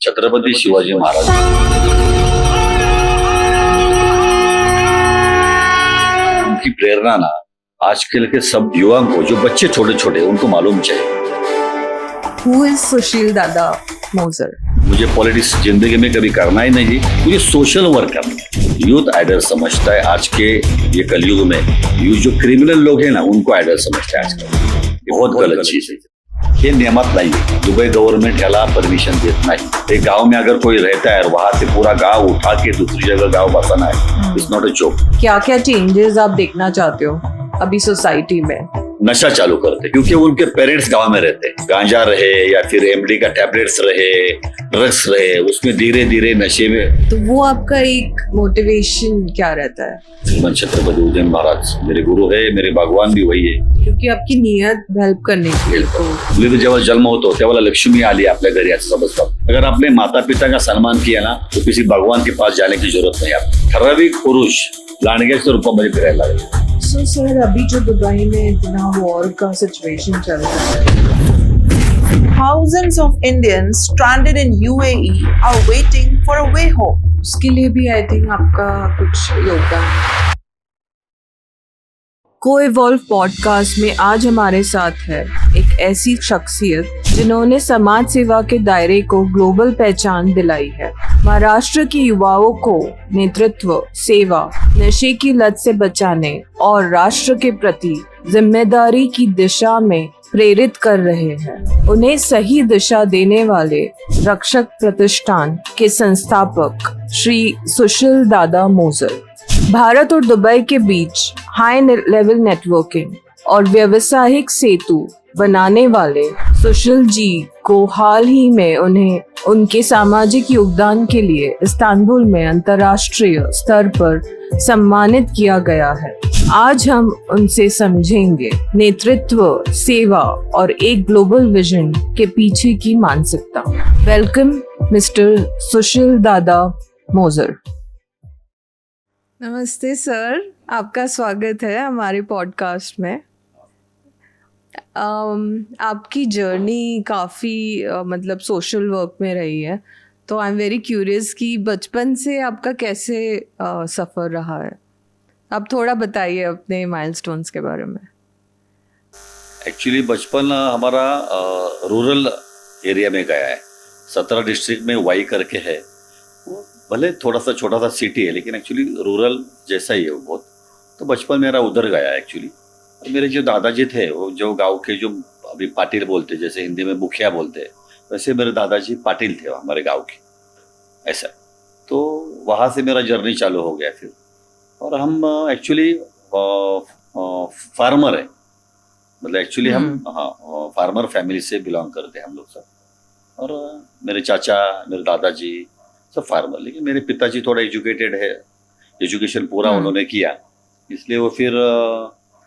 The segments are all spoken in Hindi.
छत्रपति शिवाजी महाराज। उनकी प्रेरणा ना आजकल के सब युवा को, जो बच्चे छोटे छोटे, उनको मालूम चाहिए। Who is सुशील दादा मोजर? मुझे पॉलिटिक्स जिंदगी में कभी करना ही नहीं, मुझे सोशल वर्क करना है। यूथ आइडल समझता है आज के ये कलयुग में। यूथ जो क्रिमिनल लोग हैं ना, उनको आइडल समझता है आजकल। ये बहुत गलत चीज है। ये नियमत नहीं है। दुबई गवर्नमेंट याला परमिशन देता नहीं। एक गांव में अगर कोई रहता है और वहां से पूरा गांव उठा के दूसरी जगह गांव बसाना है, इट्स नॉट अ जोक। क्या क्या चेंजेस आप देखना चाहते हो अभी सोसाइटी में? नशा चालू करते, क्योंकि उनके पेरेंट्स गांव में रहते, गांजा रहे या फिर एमडी का टैबलेट्स रहे, ड्रग्स रहे, उसमें धीरे धीरे नशे में। तो वो आपका एक मोटिवेशन क्या रहता है? श्रीमान छत्रपति उदयन महाराज मेरे गुरु है, मेरे भगवान भी वही है। क्योंकि आपकी नियत हेल्प करने की है। मुलीचा जेव्हा जन्म होतो तेव्हा लक्ष्मी आली आपल्या घरी, असं समजतात। अगर आपने माता पिता का सम्मान किया ना, तो किसी भगवान के पास जाने की जरूरत नहीं। आप ठराविक पुरुष लांडग्याच्या रूपामध्ये फिरायला लागले। सो सर, अभी जो दुबई में इतना वॉर का सिचुएशन चल रहा है, Thousands of Indians stranded in UAE are waiting for a way home. उसके लिए भी आई थिंक आपका कुछ योगदान है। को-इवॉल्व पॉडकास्ट में आज हमारे साथ है एक ऐसी शख्सियत जिन्होंने समाज सेवा के दायरे को ग्लोबल पहचान दिलाई है। महाराष्ट्र के युवाओं को नेतृत्व, सेवा, नशे की लत से बचाने और राष्ट्र के प्रति जिम्मेदारी की दिशा में प्रेरित कर रहे हैं। उन्हें सही दिशा देने वाले रक्षक प्रतिष्ठान के संस्थापक श्री सुशील दादा मोजर। भारत और दुबई के बीच हाई लेवल नेटवर्किंग और व्यावसायिक सेतु बनाने वाले सुशील जी को हाल ही में उन्हें उनके सामाजिक योगदान के लिए इस्तांबुल में अंतर्राष्ट्रीय स्तर पर सम्मानित किया गया है। आज हम उनसे समझेंगे नेतृत्व, सेवा और एक ग्लोबल विजन के पीछे की मानसिकता। वेलकम मिस्टर सुशील दादा मोजर। नमस्ते सर, आपका स्वागत है हमारे पॉडकास्ट में। आपकी जर्नी काफ़ी मतलब सोशल वर्क में रही है, तो आई एम वेरी क्यूरियस कि बचपन से आपका कैसे सफ़र रहा है। आप थोड़ा बताइए अपने माइलस्टोन्स के बारे में। एक्चुअली बचपन हमारा रूरल एरिया में गया है। 17 डिस्ट्रिक्ट में वाई करके है। वो भले थोड़ा सा छोटा सा सिटी है, लेकिन एक्चुअली रूरल जैसा ही है वो बहुत। तो बचपन मेरा उधर गया एक्चुअली। मेरे जो दादाजी थे, वो जो गांव के जो अभी पाटिल बोलते, जैसे हिंदी में मुखिया बोलते हैं, वैसे मेरे दादाजी पाटिल थे हमारे गांव के, ऐसा। तो वहाँ से मेरा जर्नी चालू हो गया फिर। और हम एक्चुअली फार्मर है, मतलब एक्चुअली हम फार्मर फैमिली से बिलोंग करते हैं हम लोग सब। और मेरे चाचा, मेरे दादाजी सब फार्मर। लेकिन मेरे पिताजी थोड़ा एजुकेटेड है, एजुकेशन पूरा उन्होंने किया, इसलिए वो फिर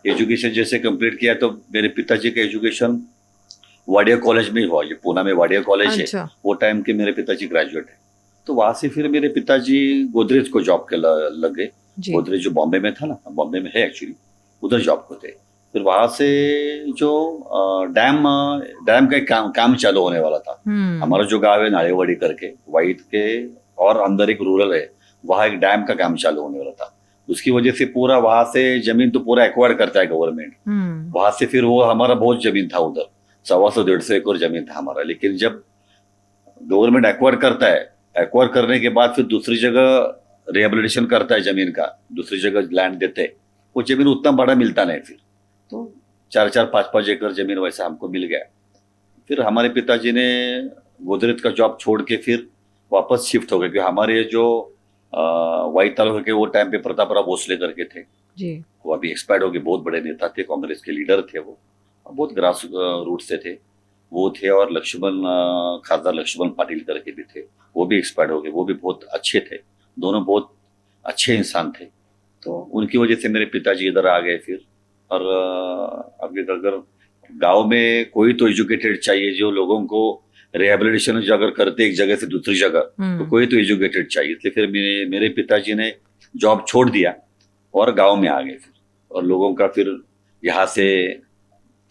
एजुकेशन जैसे कंप्लीट किया तो मेरे पिताजी का एजुकेशन वाडिया कॉलेज में हुआ। ये पूना में वाडिया कॉलेज है, वो टाइम के मेरे पिताजी ग्रेजुएट है। तो वहाँ से फिर मेरे पिताजी गोदरेज को जॉब के लग गए। गोदरेज जो बॉम्बे में था ना, बॉम्बे में है एक्चुअली, उधर जॉब को थे। फिर वहाँ से जो डैम का काम चालू होने वाला था। हमारा जो गाँव है नाड़ेवाड़ी करके, वाइट के और अंदर एक रूरल है, वहाँ एक डैम का काम चालू होने वाला था। उसकी वजह से पूरा वहां से जमीन तो पूरा एक्वायर करता है गवर्नमेंट। वहां से फिर वो हमारा बहुत जमीन था उधर, 125-150 एकड़ जमीन था हमारा। लेकिन जब गवर्नमेंट एक्वायर करता है, एक्वायर करने के बाद फिर दूसरी जगह रिहेबिलिटेशन करता है जमीन का, दूसरी जगह लैंड देते, वो जमीन उतना बड़ा मिलता नहीं। फिर तो 4-4, 5-5 एकड़ जमीन वैसा हमको मिल गया। फिर हमारे पिताजी ने गोदरेज का जॉब छोड़ के फिर वापस शिफ्ट हो गए, क्योंकि हमारे जो वाइट तालुका के वो टाइम पे प्रतापराव भोसले करके थे जी। वो अभी एक्सपायर्ड हो गए, बहुत बड़े नेता थे, कांग्रेस के लीडर थे, वो बहुत ग्रास रूट से थे वो थे। और खासदार लक्ष्मण पाटिल करके भी थे, वो भी एक्सपायर्ड हो गए। वो भी बहुत अच्छे थे, दोनों बहुत अच्छे इंसान थे। तो उनकी वजह से मेरे पिताजी इधर आ गए फिर। और अगर गाँव में कोई तो एजुकेटेड चाहिए, जो लोगों को रिहेबिलिटेशन अगर करते एक जगह से दूसरी जगह, तो कोई तो एजुकेटेड चाहिए। इसलिए फिर मेरे पिताजी ने जॉब छोड़ दिया और गांव में आ गए फिर। और लोगों का फिर यहाँ से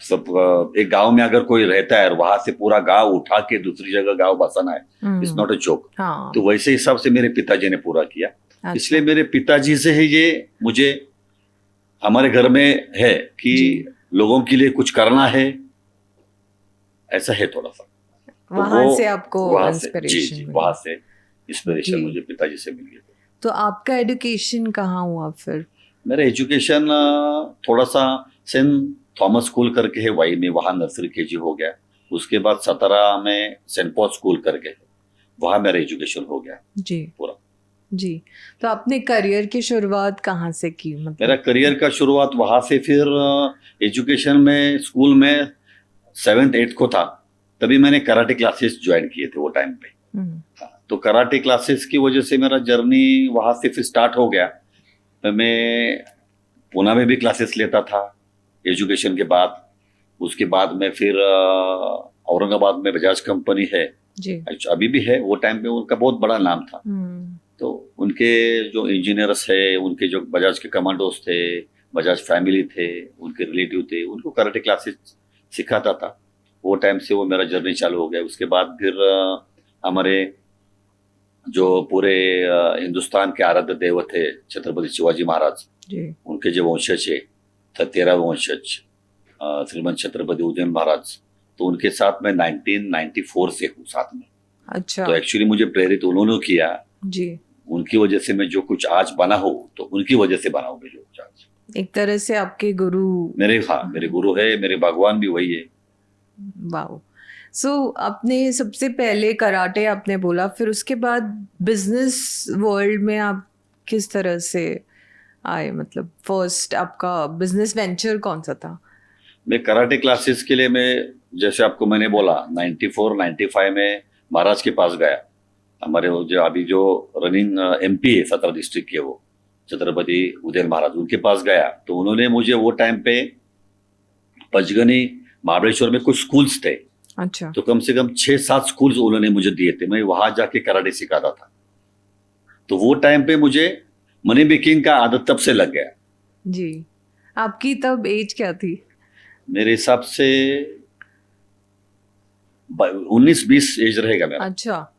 सब एक गांव में अगर कोई रहता है और वहां से पूरा गांव उठा के दूसरी जगह गांव बसाना है, इट्स नॉट अ जोक। हाँ, तो वैसे हिसाब से मेरे पिताजी ने पूरा किया। अच्छा। इसलिए मेरे पिताजी से ही ये मुझे हमारे घर में है कि जी। लोगों के लिए कुछ करना है, ऐसा है थोड़ा सा। तो वहां वो- से आपको वहां से जी इंस्पिरेशन जी मिली। वहां से इंस्पिरेशन जी। मुझे पिताजी से मिली। तो आपका एजुकेशन कहाँ हुआ फिर? मेरा एजुकेशन थोड़ा सा सेंट थॉमस स्कूल करके है वाई में, वहाँ नर्सरी केजी हो गया। उसके बाद 17 में सेंट पॉल स्कूल करके है, वहाँ मेरा एजुकेशन हो गया जी पूरा। जी। तो आपने करियर की शुरुआत कहाँ से की, मतलब? मेरा करियर का शुरुआत वहाँ से, फिर एजुकेशन में स्कूल में 7th 8th को था, तभी मैंने कराटे क्लासेस ज्वाइन किए थे वो टाइम पे। तो कराटे क्लासेस की वजह से मेरा जर्नी वहाँ से फिर स्टार्ट हो गया। मैं पूना में भी क्लासेस लेता था एजुकेशन के बाद। उसके बाद में फिर औरंगाबाद में बजाज कंपनी है, जी। अभी भी है, वो टाइम पे उनका बहुत बड़ा नाम था। तो उनके जो इंजीनियर्स है, उनके जो बजाज के कमांडोज थे, बजाज फैमिली थे, उनके रिलेटिव थे, उनको कराटे क्लासेस सिखाता था। वो टाइम से वो मेरा जर्नी चालू हो गया। उसके बाद फिर हमारे जो पूरे हिंदुस्तान के आराध्य देवत थे छत्रपति शिवाजी महाराज, जी। उनके जो वंशज है 13 वंशज श्रीमंत छत्रपति उदयन महाराज, तो उनके साथ मैं 1994 से हूँ साथ में। अच्छा। तो एक्चुअली मुझे प्रेरित उन्होंने किया जी। उनकी वजह से मैं जो कुछ आज बना हूँ, तो उनकी वजह से बना हूँ मैं जो कुछ आज। एक तरह से आपके गुरु। मेरे गुरु है, मेरे भगवान भी वही है। वाओ। सो आपने सबसे पहले कराटे आपने बोला, फिर उसके बाद बिजनेस वर्ल्ड में आप किस तरह से आए, मतलब फर्स्ट आपका बिजनेस वेंचर कौन सा था? मैं कराटे क्लासेस के लिए, मैं जैसे आपको मैंने बोला 94-95 में महाराज के पास गया। हमारे वो जो अभी जो रनिंग MP है 17 डिस्ट्रिक्ट के, वो छत्रपति उदयन महाराज, उनके पास गया। तो उन्होंने मुझे वो टाइम पे पंचगनी महाबलेश्वर में कुछ स्कूल्स थे, अच्छा। तो कम से कम 6-7 स्कूल्स उन्होंने मुझे दिए थे। मैं वहां जाके कराटे सिखाता था। तो वो टाइम पे मुझे मनी मेकिंग का आदत तब से लग गया। जी। आपकी तब एज क्या थी? मेरे हिसाब से 19-20 एज रहेगा मेरा। अच्छा,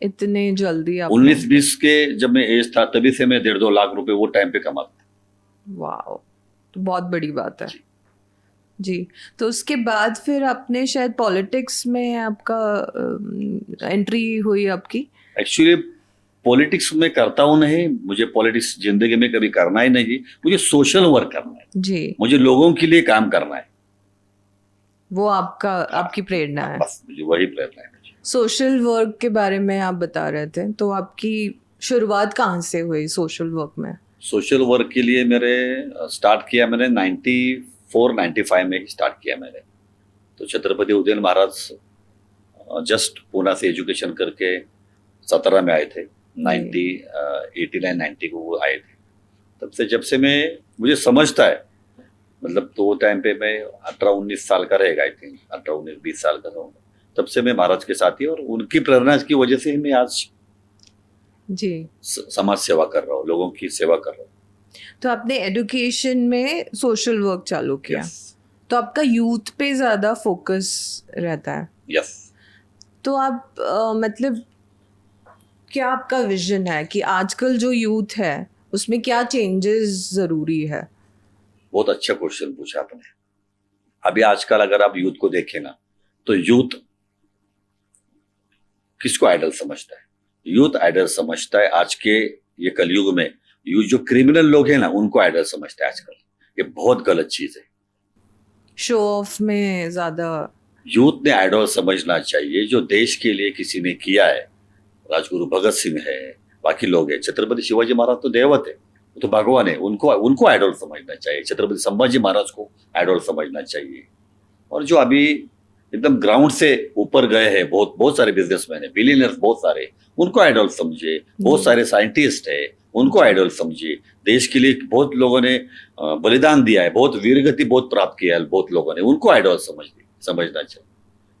इतने जल्दी आप? 19-20 के जब मैं एज था, तभी से मैं 1.5-2 लाख रुपए वो टाइम पे कमाता था। वाओ, तो बहुत बड़ी बात है। जी। तो उसके बाद फिर आपने शायद पॉलिटिक्स में आपका एंट्री हुई आपकी? एक्चुअली पॉलिटिक्स में करता हूँ नहीं, मुझे पॉलिटिक्स जिंदगी में कभी करना ही नहीं। मुझे सोशल वर्क करना है, जी। मुझे लोगों के लिए काम करना है, वो आपकी प्रेरणा है? बस मुझे वही प्रेरणा है। सोशल वर्क के बारे में आप बता रहे थे, तो आपकी शुरुआत कहाँ से हुई सोशल वर्क में? सोशल वर्क के लिए मेरे स्टार्ट किया मैंने 94-95 में ही स्टार्ट किया मैंने। तो छत्रपति उदयन महाराज जस्ट पूना से एजुकेशन करके 17 में आए थे, 89-90 को वो आए थे। तब से जब से मुझे समझता है, मतलब तो वो टाइम पे मैं 18-19 साल का रहेगा, आई थिंक 18-19-20 साल का रहूँगा, तब से मैं महाराज के साथ ही, और उनकी प्रेरणा की वजह से ही मैं आज जी समाज सेवा कर रहा हूँ, लोगों की सेवा कर रहा हूँ। तो आपने एजुकेशन में सोशल वर्क चालू किया। Yes. तो आपका यूथ पे ज़्यादा फोकस रहता है। Yes. तो आप मतलब क्या आपका विजन है कि आजकल जो यूथ है उसमें क्या चेंजेस ज़रूरी है? बहुत अच्छा क्वेश्चन पूछा आपने। अभी आजकल अगर आप यूथ को देखें ना, तो यूथ किसको आइडल समझता है? यूथ आइडल समझता है आज के ये कलयुग में, यूथ जो क्रिमिनल लोग हैं ना, उनको आइडल समझता है आजकल। ये बहुत गलत चीज है। शो ऑफ में ज़्यादा यूथ ने आइडल समझना चाहिए जो देश के लिए किसी ने किया है। राजगुरु भगत सिंह है, बाकी लोग हैं, छत्रपति शिवाजी महाराज तो देवत है, वो तो भगवान है, उनको आइडल समझना चाहिए। छत्रपति संभाजी महाराज को आइडल समझना चाहिए। और जो अभी एकदम ग्राउंड से ऊपर गए हैं, बहुत सारे बिजनेसमैन है, बिलियनर्स बहुत सारे, उनको आइडल समझे। बहुत सारे साइंटिस्ट है, उनको आइडल समझे। देश के लिए बहुत लोगों ने बलिदान दिया है, बहुत वीरगति बहुत प्राप्त किया है बहुत लोगों ने, उनको आइडल समझना चाहिए।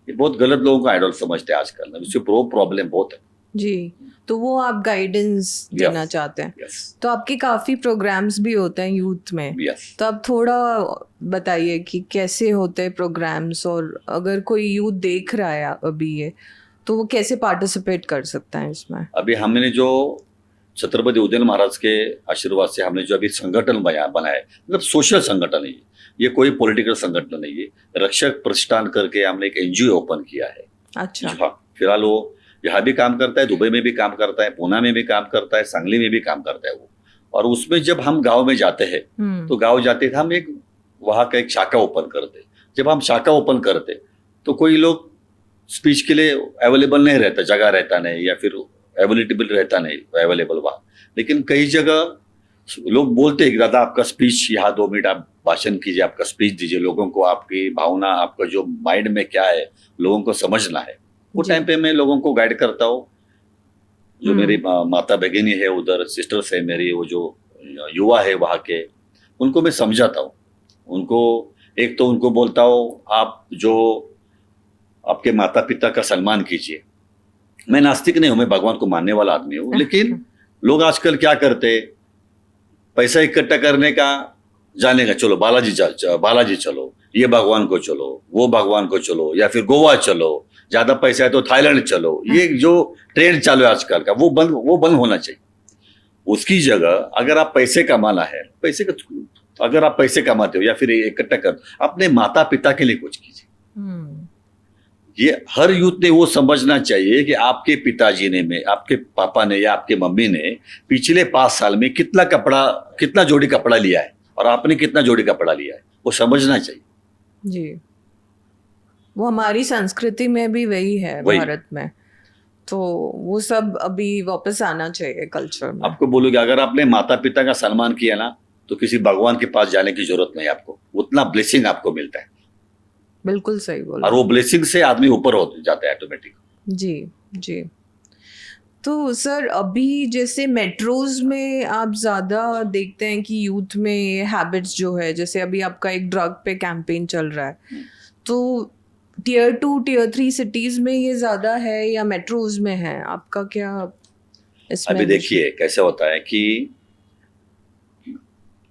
ये बहुत गलत लोगों को आइडल समझते हैं आजकल, इससे प्रॉब्लम बहुत है। जी। तो वो आप गाइडेंस देना Yes. चाहते हैं। यस तो आपके काफ़ी प्रोग्राम्स भी होते हैं यूथ में, यस। तो आप थोड़ा बताइए कि कैसे होते हैं प्रोग्राम्स, और अगर कोई यूथ देख रहा है अभी ये, तो वो कैसे पार्टिसिपेट कर सकता है इसमें। अभी हमने जो छत्रपति उदयन महाराज के आशीर्वाद से हमने जो अभी संगठन बनाया है, मतलब सोशल संगठन है ये कोई पॉलिटिकल संगठन नहीं है। रक्षक प्रतिष्ठान करके हमने एक एनजीओ ओपन किया है। अच्छा। हाँ, फिलहाल वो यहाँ भी काम करता है, दुबई में भी काम करता है, पूना में भी काम करता है, सांगली में भी काम करता है वो। और उसमें जब हम गांव में जाते हैं तो गांव जाते थे हम एक वहाँ का एक शाखा ओपन करते। जब हम शाखा ओपन करते तो कोई लोग स्पीच के लिए अवेलेबल नहीं रहता, जगह रहता नहीं, या फिर अवेलेबल रहता नहीं अवेलेबल वहाँ। लेकिन कई जगह लोग बोलते हैं कि दादा आपका स्पीच यहाँ 2 मिनट आप भाषण कीजिए, आपका स्पीच दीजिए, लोगों को आपकी भावना, आपका जो माइंड में क्या है लोगों को समझना है। वो जी। टाइम पे मैं लोगों को गाइड करता हूँ। जो मेरी माता भगिनी है उधर, सिस्टर्स है मेरी, वो जो युवा है वहाँ के, उनको मैं समझाता हूँ। उनको एक तो उनको बोलता हूँ आप जो आपके माता पिता का सम्मान कीजिए। मैं नास्तिक नहीं हूँ, मैं भगवान को मानने वाला आदमी हूँ। लेकिन लोग आजकल क्या करते, पैसा इकट्ठा करने का, जाने का, चलो बालाजी चलो, ये भगवान को चलो, वो भगवान को चलो, या फिर गोवा चलो, ज्यादा पैसा है तो थाईलैंड चलो। ये जो ट्रेंड चालू है आजकल का, वो बंद होना चाहिए। उसकी जगह अगर आप पैसे कमाना है, अगर आप पैसे कमाते हो या फिर इकट्ठा कर, अपने माता पिता के लिए कुछ कीजिए। ये हर यूथ ने वो समझना चाहिए कि आपके पिताजी ने, आपके पापा ने या आपके मम्मी ने पिछले 5 साल में कितना जोड़ी कपड़ा लिया है और आपने कितना जोड़ी कपड़ा लिया है, वो समझना चाहिए। जी, वो हमारी संस्कृति में भी वही है भारत में, तो वो सब अभी वापस आना चाहिए कल्चर में। आपको बोलोगे अगर आपने माता पिता का सम्मान किया ना, तो किसी भगवान के पास जाने की जरूरत नहीं आपको, उतना ब्लेसिंग आपको मिलता है। बिल्कुल सही बोला। और वो ब्लेसिंग से आदमी ऊपर हो जाता है ऑटोमेटिक। जी जी। तो सर अभी जैसे मेट्रोज में आप ज़्यादा देखते हैं कि यूथ में ये हैबिट्स जो है, जैसे अभी आपका एक ड्रग पे कैंपेन चल रहा है, तो Tier 2 Tier 3 सिटीज में ये ज़्यादा है या मेट्रोज में है, आपका क्या इसमें? अभी देखिए कैसे होता है कि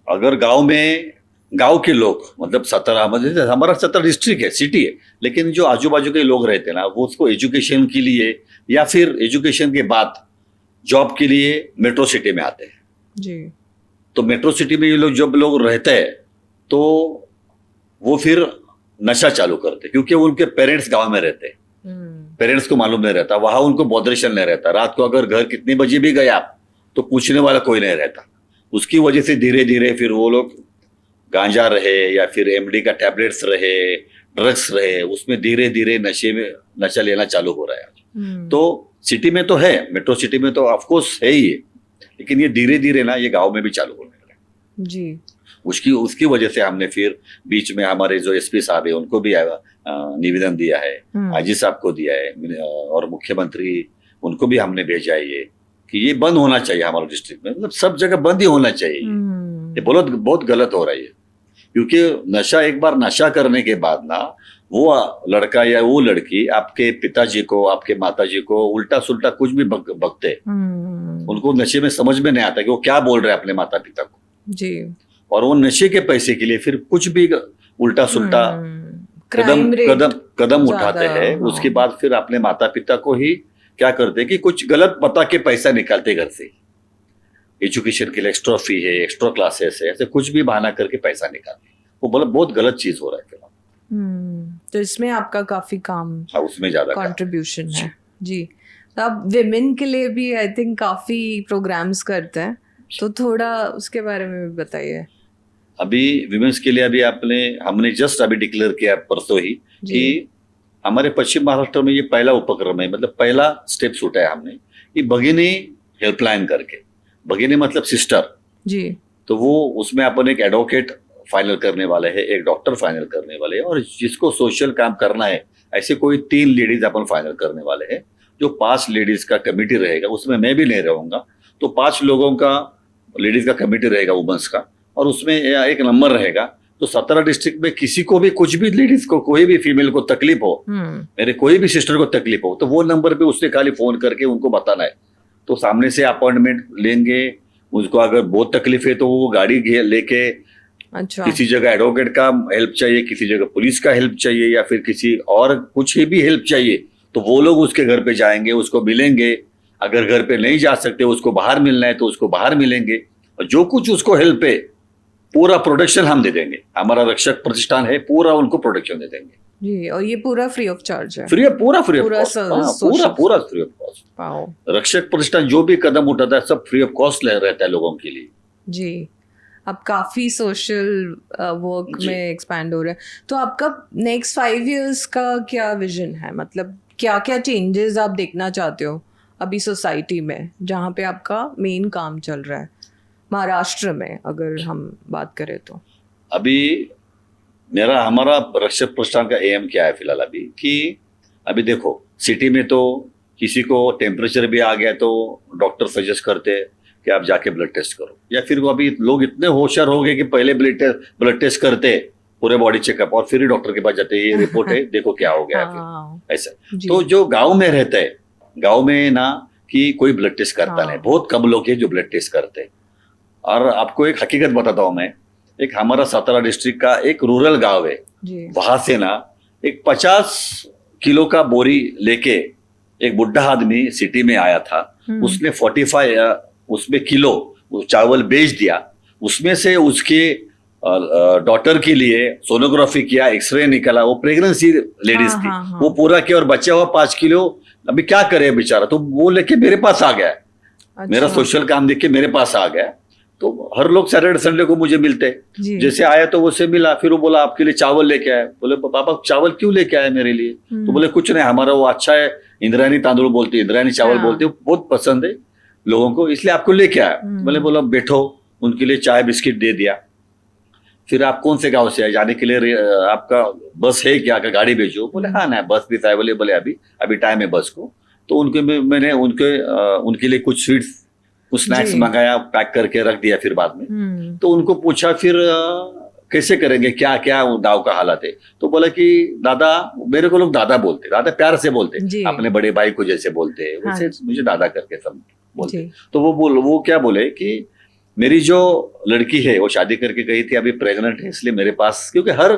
अगर गांव के लोग, मतलब 17 मतलब हमारा 17 डिस्ट्रिक्ट है, सिटी है, लेकिन जो आजू बाजू के लोग रहते हैं ना, वो उसको एजुकेशन के लिए या फिर एजुकेशन के बाद जॉब के लिए मेट्रो सिटी में आते हैं। जी। तो मेट्रो सिटी में ये लोग जब लोग रहते हैं तो वो फिर नशा चालू करते, क्योंकि उनके पेरेंट्स गांव में रहते हैं। पेरेंट्स को मालूम नहीं रहता, वहां उनको बॉदरेशन नहीं रहता। रात को अगर घर कितने बजे भी गए आप, तो पूछने वाला कोई नहीं रहता। उसकी वजह से धीरे धीरे फिर वो लोग गांजा रहे या फिर एमडी का टैबलेट्स रहे, ड्रग्स रहे, उसमें धीरे धीरे नशा लेना चालू हो रहा है आज। तो सिटी में तो है, मेट्रो सिटी में तो ऑफकोर्स है ही है, लेकिन ये धीरे धीरे ना ये गांव में भी चालू होने लगा जी। उसकी वजह से हमने फिर बीच में हमारे जो एसपी साहब है उनको भी निवेदन दिया है, आईजी साहब को दिया है, और मुख्यमंत्री उनको भी हमने भेजा है ये कि ये बंद होना चाहिए हमारे डिस्ट्रिक्ट में, मतलब सब जगह बंद ही होना चाहिए। ये बहुत गलत हो रहा है, क्योंकि नशा, एक बार नशा करने के बाद ना वो लड़का या वो लड़की आपके पिताजी को, आपके माताजी को उल्टा सुल्टा कुछ भी बकते, उनको नशे में समझ में नहीं आता कि वो क्या बोल रहे हैं अपने माता पिता को जी। और वो नशे के पैसे के लिए फिर कुछ भी उल्टा सुल्टा कदम उठाते हैं। उसके बाद फिर अपने माता पिता को ही क्या करते कि कुछ गलत बता के पैसा निकालते घर से, एजुकेशन के लिए एक्स्ट्रा फी है, एक्स्ट्रा क्लासेस है, ऐसे कुछ भी बहाना करके पैसा निकालते। वो बहुत गलत चीज हो रहा है फिलहाल। तो इसमें आपका काफी काम, हाँ, उसमें ज्यादा कंट्रीब्यूशन है जी। तो आप विमेन के लिए भी आई थिंक काफी प्रोग्राम्स करते हैं, तो थोड़ा उसके बारे में भी बताइए। अभी विमेन्स के लिए हमने जस्ट अभी डिक्लेयर किया परसों ही कि हमारे पश्चिम महाराष्ट्र में ये पहला उपक्रम है, मतलब पहला स्टेप्स उठाया हमने, ये भगिनी हेल्पलाइन करके। भगिनी मतलब सिस्टर जी। तो वो उसमें अपन एक एडवोकेट फाइनल करने वाले हैं, एक डॉक्टर फाइनल करने वाले हैं, और जिसको सोशल काम करना है ऐसे कोई 3 लेडीज अपन फाइनल करने वाले हैं। जो 5 लेडीज का कमेटी रहेगा, उसमें मैं भी नहीं रहूंगा, तो 5 लोगों का लेडीज का कमेटी रहेगा वुमेन्स का, और उसमें एक नंबर रहेगा। तो 17 डिस्ट्रिक्ट में किसी को भी, कुछ भी लेडीज को, कोई भी फीमेल को तकलीफ हो, मेरे कोई भी सिस्टर को तकलीफ हो, तो वो नंबर पे उसने खाली फोन करके उनको बताना है, तो सामने से अपॉइंटमेंट लेंगे। उसको अगर बहुत तकलीफ है तो वो गाड़ी लेके अच्छा। किसी जगह एडवोकेट का हेल्प चाहिए, किसी जगह पुलिस का हेल्प चाहिए, या फिर किसी और कुछ भी हेल्प चाहिए तो वो लोग उसके घर पे जाएंगे, उसको मिलेंगे। अगर घर पे नहीं जा सकते, उसको बाहर मिलना है तो उसको बाहर मिलेंगे, और जो कुछ उसको हेल्प है पूरा प्रोटेक्शन हम दे देंगे। हमारा रक्षक प्रतिष्ठान है, पूरा उनको प्रोटेक्शन दे देंगे जी, और ये पूरा फ्री ऑफ चार्ज है? फ्री, पूरा फ्री ऑफ पूरा कॉस्ट, social- पूरा फ्री ऑफ कॉस्ट। वाओ। रक्षक प्रतिष्ठान जो भी कदम उठाता है सब फ्री ऑफ कॉस्ट रहता है लोगों के लिए। जी, आप काफ़ी सोशल वर्क जी। में एक्सपैंड हो रहे हैं। तो आपका नेक्स्ट 5 इयर्स का क्या विजन है? मतलब क्या क्या चेंजेस आप देखना चाहते हो अभी सोसाइटी में, जहाँ पे आपका मेन काम चल रहा है महाराष्ट्र में, अगर हम बात करें तो? अभी हमारा रक्षक प्रतिष्ठान का एम क्या है फिलहाल अभी, कि अभी देखो सिटी में तो किसी को टेम्परेचर भी आ गया तो डॉक्टर सजेस्ट करते हैं कि आप जाके ब्लड टेस्ट करो, या फिर वो अभी लोग इतने होशियार हो गए कि पहले ब्लड टेस्ट करते पूरे बॉडी चेकअप और फिर ही डॉक्टर के पास जाते हैं, ये रिपोर्ट है देखो क्या हो गया है हाँ, फिर ऐसा। जी। तो जो गांव में रहते हैं, गांव में ना कि कोई ब्लड टेस्ट करता हाँ। नहीं, बहुत कम लोग हैं जो ब्लड टेस्ट करते हैं। और आपको एक हकीकत बताता हूँ मैं, एक हमारा सातारा डिस्ट्रिक्ट का एक रूरल गांव है, जी। वहां से ना एक 50 किलो का बोरी लेके एक बुढ़ा आदमी सिटी में आया था। उसने 45 उसमें किलो चावल बेच दिया। उसमें से उसके डॉटर के लिए सोनोग्राफी किया, एक्सरे निकाला, वो प्रेगनेंसी लेडीज थी, हाँ। वो पूरा किया और बचा हुआ 5 किलो अभी क्या करे बेचारा, तो वो लेके मेरे पास आ गया। अच्छा। मेरा सोशल काम देख के मेरे पास आ गया। तो हर लोग सैटरडे संडे को मुझे मिलते, जी। जैसे आया तो उससे मिला, फिर वो बोला आपके लिए चावल लेके आया। बोले पापा चावल क्यों लेके आए मेरे लिए? तो बोले कुछ नहीं, हमारा वो अच्छा है, इंद्रायणी तांदूल बोलते, इंद्रायणी चावल हाँ। बोलते, बहुत पसंद है लोगों को, इसलिए आपको लेके आया। बोले बोला बैठो, उनके लिए चाय बिस्किट दे दिया। फिर आप कौन से गांव से आए, जाने के लिए आपका बस है क्या, गाड़ी भेजो? बोले हाँ ना, बस भी था। बोले अभी टाइम है बस को। तो मैंने उनके लिए कुछ स्वीट्स, कुछ स्नैक्स जी। मंगाया, पैक करके रख दिया। फिर बाद में तो उनको पूछा फिर कैसे करेंगे, क्या क्या गाँव का हालत है? तो बोला कि दादा, मेरे को लोग दादा बोलते, दादा प्यार से बोलते, जी। अपने बड़े भाई को जैसे बोलते हैं हाँ। वैसे मुझे दादा करके सब बोलते। जी। तो वो क्या बोले कि मेरी जो लड़की है वो शादी करके गई थी, अभी प्रेग्नेंट है, इसलिए मेरे पास, क्योंकि हर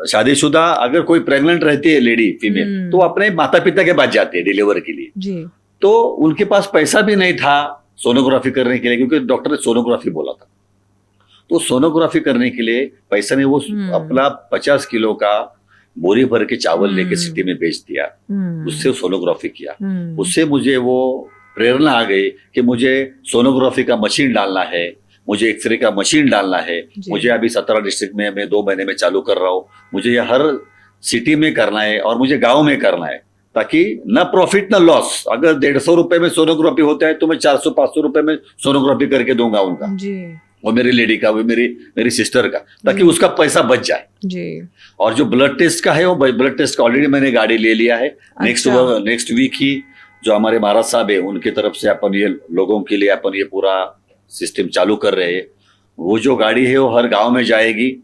शादीशुदा अगर कोई प्रेग्नेंट रहती है लेडी फीमेल तो अपने माता पिता के पास जाती है डिलीवर के लिए। जी। तो उनके पास पैसा भी नहीं था सोनोग्राफी करने के लिए, क्योंकि डॉक्टर ने सोनोग्राफी बोला था। तो सोनोग्राफी करने के लिए पैसा नहीं, वो अपना 50 किलो का बोरी भर के चावल लेके सिटी में बेच दिया। उससे सोनोग्राफी किया। उससे मुझे वो प्रेरणा आ गई कि मुझे सोनोग्राफी का मशीन डालना है, मुझे एक्सरे का मशीन डालना है। मुझे अभी 17 डिस्ट्रिक्ट में मैं 2 महीने में चालू कर रहा हूँ। मुझे ये हर सिटी में करना है और मुझे गाँव में करना है, ताकि न प्रॉफिट न लॉस। अगर 150 रुपए में सोनोग्राफी होता है तो मैं 400-500 रुपए में सोनोग्राफी करके दूंगा उनका, जी। वो मेरी लेडी का, वो मेरी सिस्टर का, ताकि उसका पैसा बच जाए। जी। और जो ब्लड टेस्ट का है, वो ब्लड टेस्ट का ऑलरेडी मैंने गाड़ी ले लिया है। नेक्स्ट वीक ही जो हमारे महाराज साहब है उनकी तरफ से अपन ये लोगों के लिए अपन ये पूरा सिस्टम चालू कर रहे हैं। वो जो गाड़ी है वो हर गांव में जाएगी।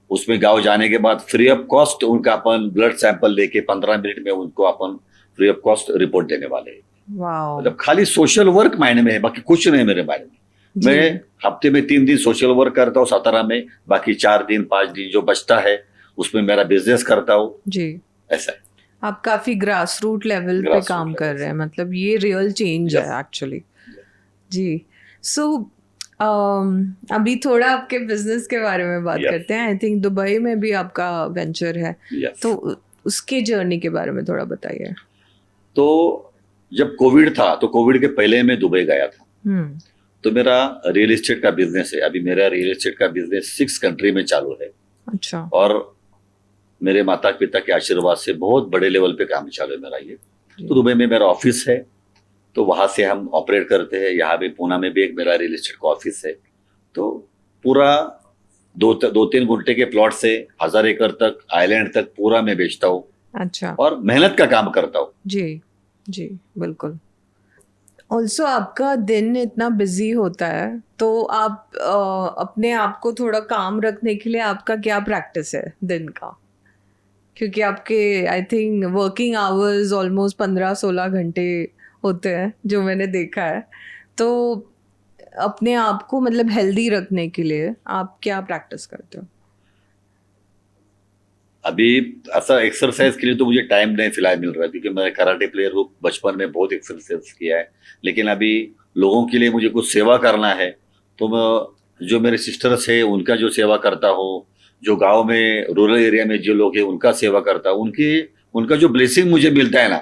उसमें गांव जाने के बाद फ्री ऑफ कॉस्ट उनका अपन ब्लड सैंपल लेके 15 मिनट में उनको अपन फ्री ऑफ कॉस्ट रिपोर्ट देने वाले हैं। वाओ। मतलब खाली सोशल वर्क मायने में है, बाकी कुछ नहीं मेरे बारे में। मैं हफ्ते में 3 दिन सोशल वर्क करता हूँ सातारा में, बाकी 4 दिन 5 दिन जो बचता है उसमें मेरा बिजनेस करता हूँ। जी। ऐसा है। आप काफी ग्रास रूट लेवल पे काम कर रहे हैं, मतलब ये रियल चेंज है एक्चुअली। जी। सो अभी थोड़ा आपके बिजनेस के बारे में बात करते हैं। आई थिंक दुबई में भी आपका वेंचर है, तो उसके जर्नी के बारे में थोड़ा बताइए। तो जब कोविड था, तो कोविड के पहले मैं दुबई गया था। तो मेरा रियल एस्टेट का बिजनेस है। अभी मेरा रियल एस्टेट का बिजनेस 6 कंट्री में चालू है। अच्छा। और मेरे माता पिता के आशीर्वाद से बहुत बड़े लेवल पे काम चालू है मेरा ये। तो दुबई में मेरा ऑफिस है, तो वहां से हम ऑपरेट करते हैं। यहाँ भी पूना में भी एक मेरा रियल एस्टेट का ऑफिस है। तो पूरा 2-3 गुंठे के प्लॉट से 1000 एकड़ तक, आइलैंड तक पूरा मैं बेचता हूँ। अच्छा। और मेहनत का काम करता हूँ। जी जी बिल्कुल। ऑल्सो आपका दिन इतना बिजी होता है, तो आप अपने आप को थोड़ा काम रखने के लिए आपका क्या प्रैक्टिस है दिन का? क्योंकि आपके I think working hours almost 15-16 घंटे होते हैं जो मैंने देखा है। तो अपने आप को मतलब हेल्दी रखने के लिए आप क्या प्रैक्टिस करते हो? अभी ऐसा एक्सरसाइज के लिए तो मुझे टाइम नहीं फिलहाल मिल रहा है, क्योंकि मैं कराटे प्लेयर हूँ, बचपन में बहुत एक्सरसाइज किया है। लेकिन अभी लोगों के लिए मुझे कुछ सेवा करना है, तो मैं जो मेरे सिस्टर्स है उनका जो सेवा करता हूँ, जो गांव में रूरल एरिया में जो लोग हैं उनका सेवा करता हूँ, उनका जो ब्लेसिंग मुझे मिलता है ना,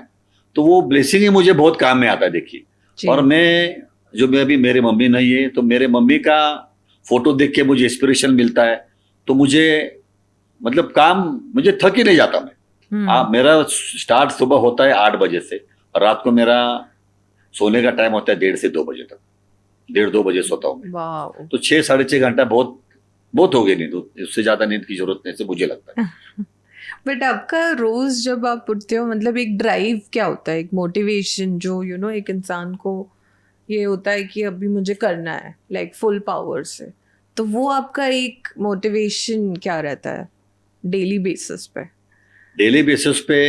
तो वो ब्लेसिंग ही मुझे बहुत काम में आता है। देखिए, जी। और मैं अभी मेरी मम्मी नहीं है, तो मेरे मम्मी का फोटो देख के मुझे इंस्पिरेशन मिलता है। तो मुझे मतलब काम मुझे थक ही नहीं जाता मैं। मेरा स्टार्ट सुबह होता है 8 बजे से, और रात को मेरा सोने का टाइम होता है 1:30 से 2 बजे तक। 1:30-2 बजे सोता हूँ मैं। वाह। तो 6-6.5 घंटा बहुत बहुत हो गई नींद, उससे ज्यादा नींद की जरूरत नहीं से मुझे लगता है। बट आपका रोज जब आप उठते हो मतलब एक ड्राइव क्या होता है, एक मोटिवेशन जो एक इंसान को ये होता है कि अभी मुझे करना है लाइक फुल पावर से, तो वो आपका एक मोटिवेशन क्या रहता है डेली बेसिस पे? डेली बेसिस पे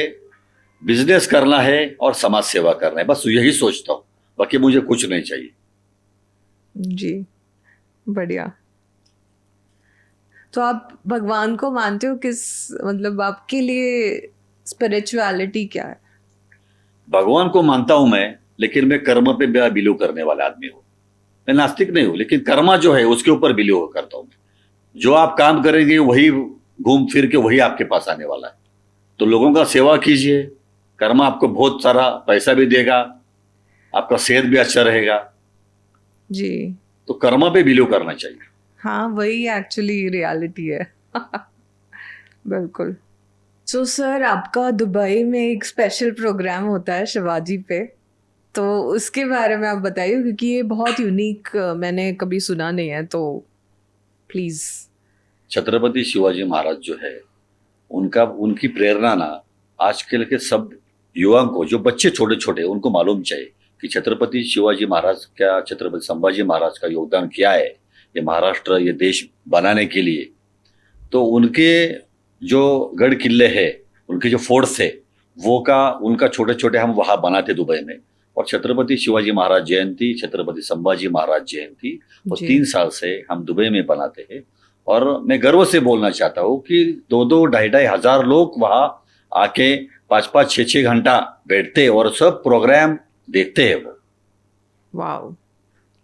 बिजनेस करना है और समाज सेवा करना है, बस यही सोचता हूँ, बाकी मुझे कुछ नहीं चाहिए। जी, बढ़िया। तो आप भगवान को मानते हो? किस मतलब आपके लिए स्पिरिचुअलिटी क्या है? भगवान को मानता हूं मैं, लेकिन मैं कर्म पे बिलीव करने वाला आदमी हूँ। मैं नास्तिक नहीं हूँ, लेकिन कर्मा जो है उसके ऊपर बिलीव करता हूँ। जो आप काम करेंगे वही घूम फिर के वही आपके पास आने वाला है। तो लोगों का सेवा कीजिए, कर्मा आपको बहुत सारा पैसा भी देगा, आपका सेहत भी अच्छा रहेगा। जी, तो कर्मा पे बिलीव करना चाहिए। हाँ, वही एक्चुअली रियलिटी है। बिल्कुल। सो सर, आपका दुबई में एक स्पेशल प्रोग्राम होता है शिवाजी पे, तो उसके बारे में आप बताइए, क्योंकि ये बहुत यूनिक मैंने कभी सुना नहीं है, तो प्लीज। छत्रपति शिवाजी महाराज जो है, उनकी प्रेरणा ना आज के सब युवाओं को, जो बच्चे छोटे छोटे, उनको मालूम चाहिए कि छत्रपति शिवाजी महाराज क्या, छत्रपति संभाजी महाराज का योगदान क्या है ये महाराष्ट्र, ये देश बनाने के लिए। तो उनके जो गढ़ किले हैं, उनके जो फोर्ट्स है, उनका छोटे छोटे हम वहां बनाते दुबई में। और छत्रपति शिवाजी महाराज जयंती, छत्रपति संभाजी महाराज जयंती वो 3 साल से हम दुबई में बनाते हैं। और मैं गर्व से बोलना चाहता हूँ कि 2-2, 2,500 हजार लोग वहां आके 5-5, 6-6 घंटा बैठते और सब प्रोग्राम देखते हैं वो। वाह,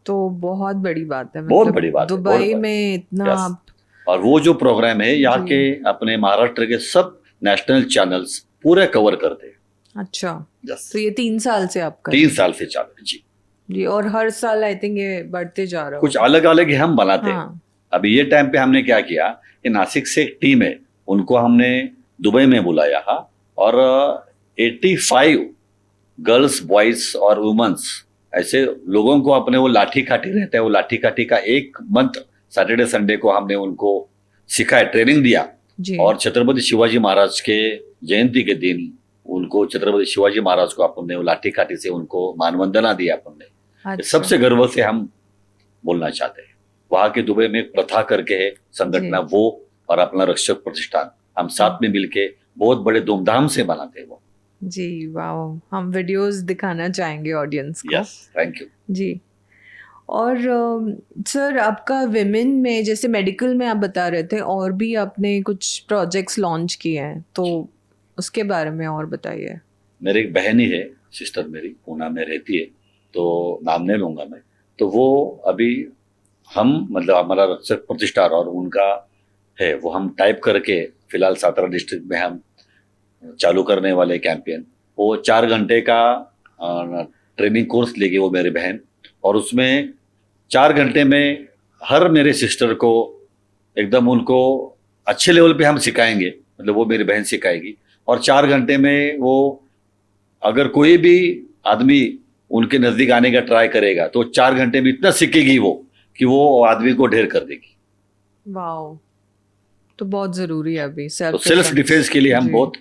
तो बहुत बड़ी बात है। बहुत बड़ी बात है दुबई में इतना आप। और वो जो प्रोग्राम है यहाँ के अपने महाराष्ट्र के सब नेशनल चैनल्स पूरे कवर करते हैं। अच्छा, यस। तो ये 3 साल से आपका? 3 साल से चालू है जी। जी, और हर साल आई थिंक ये बढ़ते जा रहा है। कुछ अलग अलग हम बनाते हैं। हाँ। अभी ये टाइम पे हमने क्या किया कि नासिक से एक टीम है, उनको हमने दुबई में बुलाया है, और 85 गर्ल्स, बॉयज और वुमेन्स ऐसे लोगों को अपने वो लाठी काठी रहता है, वो लाठी काठी का 1 मंथ सैटरडे संडे को हमने उनको सिखाया, ट्रेनिंग दिया। जी। और छत्रपति शिवाजी महाराज के जयंती के दिन उनको, छत्रपति शिवाजी महाराज को अपने लाठी काठी से उनको मानवंदना दी अपने। अच्छा। सबसे गर्व से हम बोलना चाहते हैं। वहां के दुबई में एक प्रथा करके है संगठन, वो और अपना रक्षक प्रतिष्ठान, हम साथ में मिलके बहुत बड़े धूमधाम से मनाते हैं वो। जी, वाह, हम वीडियोस दिखाना चाहेंगे ऑडियंस को। यस, थैंक यू जी। और सर, आपका विमेन में जैसे मेडिकल में आप बता रहे थे, और भी आपने कुछ प्रोजेक्ट्स लॉन्च किए हैं, तो उसके बारे में और बताइए। मेरी एक बहन ही है, सिस्टर मेरी पूना में रहती है, तो नाम नहीं लूंगा मैं। तो वो अभी हम मतलब हमारा रक्षक प्रतिष्ठान और उनका है, वो हम टाइप करके फिलहाल सातारा डिस्ट्रिक्ट में हम चालू करने वाले कैंपेन। वो 4 घंटे का ट्रेनिंग कोर्स लेगी वो मेरी बहन, और उसमें 4 घंटे में हर मेरे सिस्टर को एकदम उनको अच्छे लेवल पे हम सिखाएंगे, मतलब वो मेरी बहन सिखाएगी। और 4 घंटे में वो अगर कोई भी आदमी उनके नजदीक आने का ट्राई करेगा तो 4 घंटे में इतना सीखेगी वो कि वो आदमी को ढेर कर देगी। वाह, तो बहुत जरूरी है अभी तो सेल्फ डिफेंस के लिए हम बहुत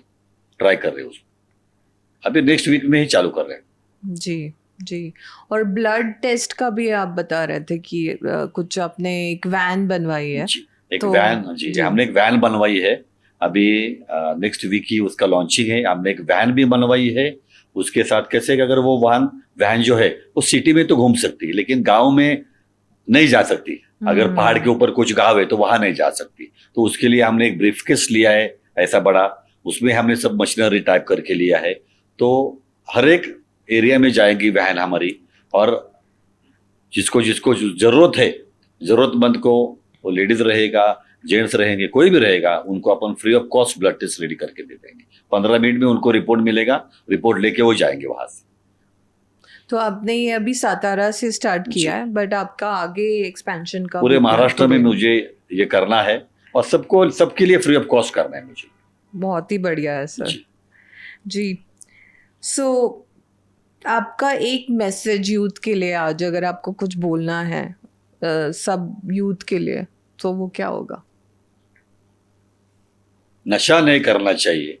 ट्राई कर रहे हैं उसको। अभी नेक्स्ट वीक में ही चालू कर रहे हैं। जी जी। और ब्लड टेस्ट का भी आप बता रहे थे कि कुछ आपने एक वैन बनवाई है। जी, एक वैन, जी हमने एक वैन बनवाई है। अभी नेक्स्ट वीक ही उसका लॉन्चिंग है। हमने एक वैन भी बनवाई है, उसके साथ कैसे कि अगर वो वैन जो है वो सिटी में तो घूम सकती है लेकिन गांव में नहीं जा सकती। अगर पहाड़ के ऊपर कुछ गांव है तो वहां नहीं जा सकती। तो उसके लिए हमने एक ब्रीफकेस लिया है ऐसा बड़ा, उसमें हमने सब मशीनरी टाइप करके लिया है। तो हर एक एरिया में जाएगी वैन हमारी, और जिसको जिसको जरूरत है, जरूरतमंद को, वो लेडीज रहेगा, जेंट्स रहेंगे, कोई भी रहेगा, उनको अपन free of cost blood test ready करके दे देंगे। 15 मिनट में उनको रिपोर्ट मिलेगा, रिपोर्ट लेके वो जाएंगे वहां से। तो आपने ये अभी सातारा से स्टार्ट किया है, बट आपका आगे एक्सपेंशन का पूरे भी plan महाराष्ट्र तो में है। मुझे ये करना है और सबके लिए फ्री ऑफ कॉस्ट करना है मुझे। बहुत ही बढ़िया है सर जी। जी। सो आपका एक मैसेज यूथ के लिए आज अगर आपको कुछ बोलना है सब यूथ के लिए, तो वो क्या होगा? नशा नहीं करना चाहिए।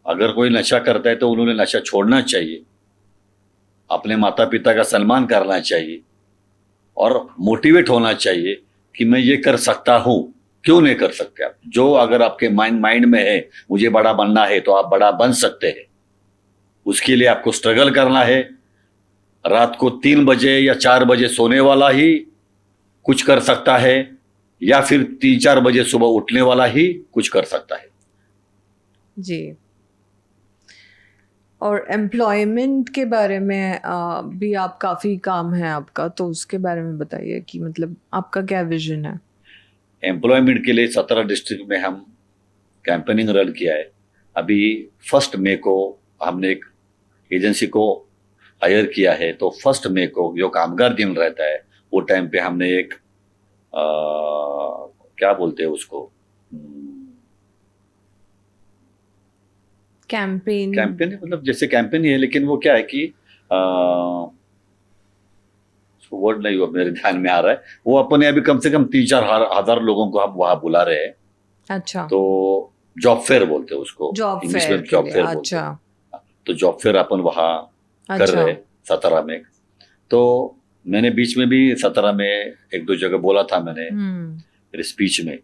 अगर कोई नशा करता है तो उन्होंने नशा छोड़ना चाहिए, अपने माता पिता का सम्मान करना चाहिए और मोटिवेट होना चाहिए कि मैं ये कर सकता हूं, क्यों नहीं कर सकते आप। जो अगर आपके माइंड में है मुझे बड़ा बनना है तो आप बड़ा बन सकते हैं। उसके लिए आपको स्ट्रगल करना है। रात को 3 बजे या 4 बजे सोने वाला ही कुछ कर सकता है, या फिर 3-4 बजे सुबह उठने वाला ही कुछ कर सकता है। जी। और एम्प्लॉयमेंट के बारे में भी आप काफ़ी काम है आपका, तो उसके बारे में बताइए कि मतलब आपका क्या विजन है? एम्प्लॉयमेंट के लिए 17 डिस्ट्रिक्ट में हम कैंपेनिंग रन किया है। अभी 1 मई को हमने एक एजेंसी को हायर किया है, तो 1 मई को जो कामगार दिन रहता है वो टाइम पे हमने एक क्या बोलते हैं उसको, कैंपेन मतलब जैसे कैंपेन ही है, लेकिन वो क्या है कि वर्ड नहीं हुआ मेरे ध्यान में आ रहा है। वो अपने अभी कम से कम 3-4 हजार लोगों को हम वहां बुला रहे हैं। अच्छा। तो जॉब फेयर बोलते हैं उसको, जॉब इंग्लिश फेयर में जॉब फेयर बोलते अच्छा हैं। तो जॉब फेयर अपन वहां कर अच्छा रहे हैं 17 में। तो मैंने बीच में भी 17 में 1-2 जगह बोला था मैंने मेरे स्पीच में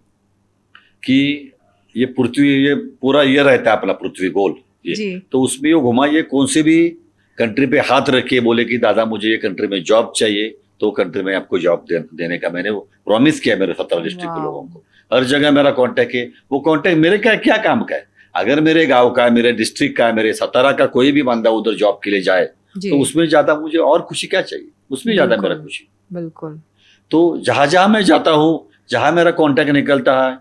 कि ये पृथ्वी, ये पूरा ये रहता है अपना पृथ्वी गोल ये। जी। तो उसमें वो घुमाइए, कौन से भी कंट्री पे हाथ रखे, बोले कि दादा मुझे ये कंट्री में जॉब चाहिए, तो कंट्री में आपको जॉब देने का मैंने प्रॉमिस किया मेरे 17 डिस्ट्रिक्ट के वाह। लोगों को। हर जगह मेरा कांटेक्ट है। वो कांटेक्ट मेरे क्या काम का है। अगर मेरे गांव का, मेरे डिस्ट्रिक्ट का, मेरे सतारा का कोई भी बंदा उधर जॉब के लिए जाए जी तो उसमें ज्यादा मुझे और खुशी क्या चाहिए, उसमें ज्यादा बिल्कुल। मेरा खुशी। बिल्कुल। तो जहां जहां मैं जाता हूँ, जहां मेरा कांटेक्ट निकलता है,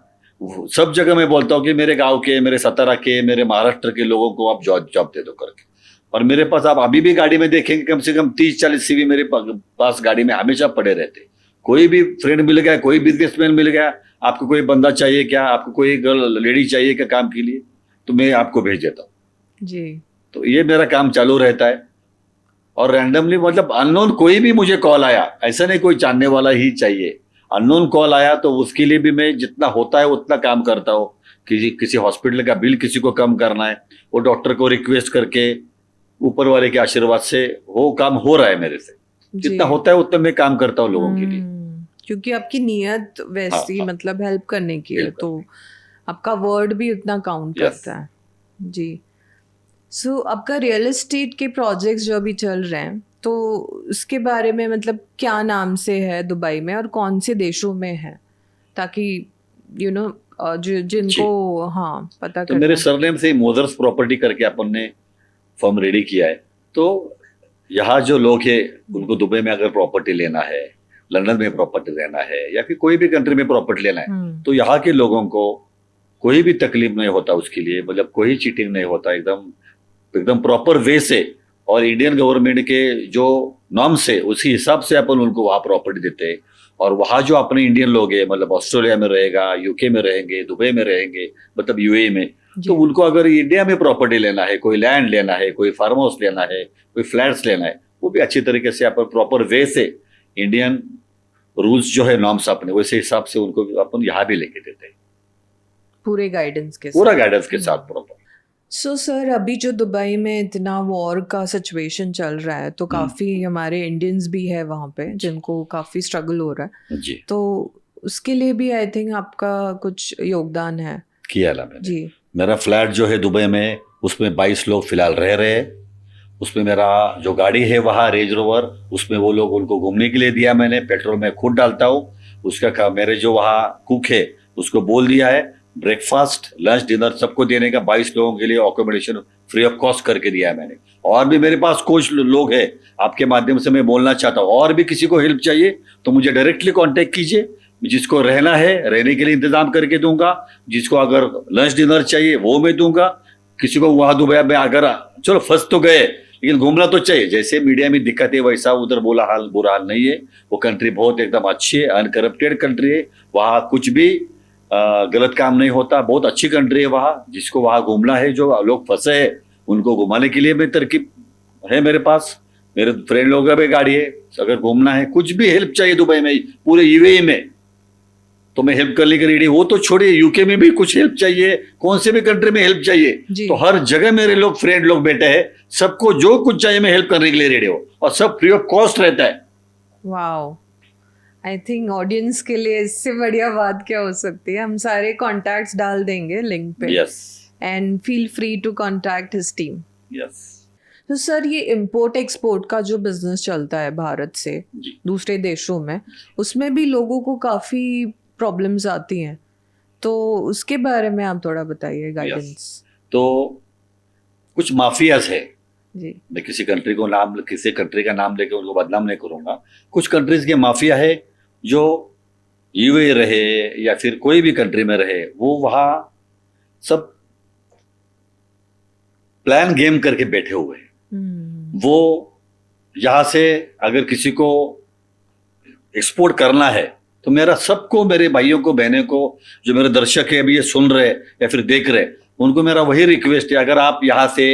सब जगह मैं बोलता हूँ कि मेरे गांव के, मेरे सतारा के, मेरे महाराष्ट्र के लोगों को आप जॉब दे दो करके। और मेरे पास आप अभी भी गाड़ी में देखेंगे कम से कम 30-40 सीवी मेरे पास गाड़ी में हमेशा पड़े रहते। कोई भी फ्रेंड मिल गया, कोई बिजनेसमैन मिल गया, आपको कोई बंदा चाहिए क्या, आपको कोई गर्ल लेडी चाहिए क्या काम के लिए, तो मैं आपको भेज देता हूँ। जी तो ये मेरा काम चालू रहता है। और रैंडमली, मतलब अननोन कोई भी मुझे कॉल आया, ऐसा नहीं कोई जानने वाला ही चाहिए, अननोन कॉल आया तो उसके लिए भी मैं जितना होता है उतना काम करता हूँ। किसी हॉस्पिटल का बिल किसी को कम करना है, वो डॉक्टर को रिक्वेस्ट करके ऊपर वाले के आशीर्वाद से वो काम हो रहा है मेरे से। जितना होता है उतना मैं काम करता हूँ लोगों के लिए। क्योंकि आपकी नियत वैसी हाँ। मतलब हेल्प करने की है, बिल्कुल। तो आपका वर्ड भी उतना काउंट Yes. करता है। जी। सो आपका रियल एस्टेट के प्रोजेक्ट्स जो अभी चल रहे हैं, तो उसके बारे में मतलब क्या नाम से है दुबई में और कौन से देशों में है, ताकि यू नो जिनको हाँ पता तो करना मेरे है। सरनेम से मोदर्स प्रॉपर्टी करके अपन ने फॉर्म रेडी किया है। तो यहाँ जो लोग हैं उनको दुबई में अगर प्रॉपर्टी लेना है, लंदन में प्रॉपर्टी लेना है, या फिर कोई भी कंट्री में प्रॉपर्टी लेना है, तो यहाँ के लोगों को कोई भी तकलीफ नहीं होता उसके लिए, मतलब कोई चीटिंग नहीं होता, एकदम प्रॉपर वे से। और इंडियन गवर्नमेंट के जो नॉर्म्स है उसी हिसाब से अपन उनको वहाँ प्रॉपर्टी देते हैं। और वहाँ जो अपने इंडियन लोग हैं, मतलब ऑस्ट्रेलिया में रहेगा, यूके में रहेंगे, दुबई में रहेंगे, मतलब यूएई में, तो उनको अगर इंडिया में प्रॉपर्टी लेना है, कोई लैंड लेना है, कोई फार्म हाउस लेना है, कोई फ्लैट्स लेना है, वो भी अच्छी तरीके से अपन प्रॉपर वे से इंडियन रूल्स जो है नॉर्म्स अपने वैसे हिसाब से उनको अपन यहाँ भी लेके देते हैं, पूरे गाइडेंस के पूरा साथ। गाइडेंस के साथ प्रॉपर। सो सर, अभी जो दुबई में इतना वॉर का सिचुएशन चल रहा है, तो काफ़ी हमारे इंडियंस भी है वहाँ पे जिनको काफ़ी स्ट्रगल हो रहा है, जी, तो उसके लिए भी आई थिंक आपका कुछ योगदान है। किया ना मैंने। जी मेरा फ्लैट जो है दुबई में उसमें 22 लोग फिलहाल रह रहे हैं। उसमें मेरा जो गाड़ी है वहाँ रेंज रोवर, उसमें वो लोग उनको घूमने के लिए दिया मैंने, पेट्रोल मैं खुद डालता हूँ। उसका मेरे जो वहाँ कुक है उसको बोल दिया है ब्रेकफास्ट लंच डिनर सबको देने का, 22 लोगों के लिए अकोमोडेशन फ्री ऑफ कॉस्ट करके दिया है मैंने। और भी मेरे पास कुछ लोग हैं, आपके माध्यम से मैं बोलना चाहता हूँ, और भी किसी को हेल्प चाहिए तो मुझे डायरेक्टली कांटेक्ट कीजिए। जिसको रहना है रहने के लिए इंतजाम करके दूंगा, जिसको अगर लंच डिनर चाहिए वो मैं दूंगा। किसी को वहां दुबई में अगर चलो फंस तो गए लेकिन घूमना तो चाहिए, जैसे मीडिया में दिक्कत है वैसा उधर बुरा हाल नहीं है। वो कंट्री बहुत एकदम अच्छी है, अनकरप्टेड कंट्री है, वहाँ कुछ भी गलत काम नहीं होता, बहुत अच्छी कंट्री है वहाँ। जिसको वहाँ घूमना है, जो लोग फंसे हैं उनको घुमाने के लिए मैं तरकीब है मेरे पास, मेरे फ्रेंड लोगों का भी गाड़ी है। अगर घूमना है कुछ भी हेल्प चाहिए दुबई में, पूरे यूएई में, तो मैं हेल्प करने के रेडी। वो तो छोड़िए, यूके में भी कुछ हेल्प चाहिए, कौन से भी कंट्री में हेल्प चाहिए तो हर जगह मेरे लोग फ्रेंड लोग बैठे हैं, सबको जो कुछ चाहिए मैं हेल्प करने के लिए रेडी हूँ, और सब फ्री ऑफ कॉस्ट रहता है। वाओ, आई थिंक ऑडियंस के लिए इससे बढ़िया बात क्या हो सकती है। हम सारे कॉन्टैक्ट्स डाल देंगे लिंक पे, yes, and feel free to contact his team. Yes. तो सर, ये इम्पोर्ट एक्सपोर्ट का जो बिजनेस चलता है भारत से जी। दूसरे देशों में, उसमें भी लोगों को काफी प्रॉब्लम्स आती हैं, तो उसके बारे में आप थोड़ा बताइए गाइडेंस। तो कुछ माफियाज है जी। मैं किसी कंट्री का नाम लेके उनको बदनाम नहीं करूंगा। कुछ कंट्रीज के माफिया है जो यूए रहे या फिर कोई भी कंट्री में रहे, वो वहां सब प्लान गेम करके बैठे हुए हैं। वो यहां से अगर किसी को एक्सपोर्ट करना है तो मेरा सबको, मेरे भाइयों को बहनों को, जो मेरे दर्शक है अभी ये सुन रहे या फिर देख रहे, उनको मेरा वही रिक्वेस्ट है, अगर आप यहाँ से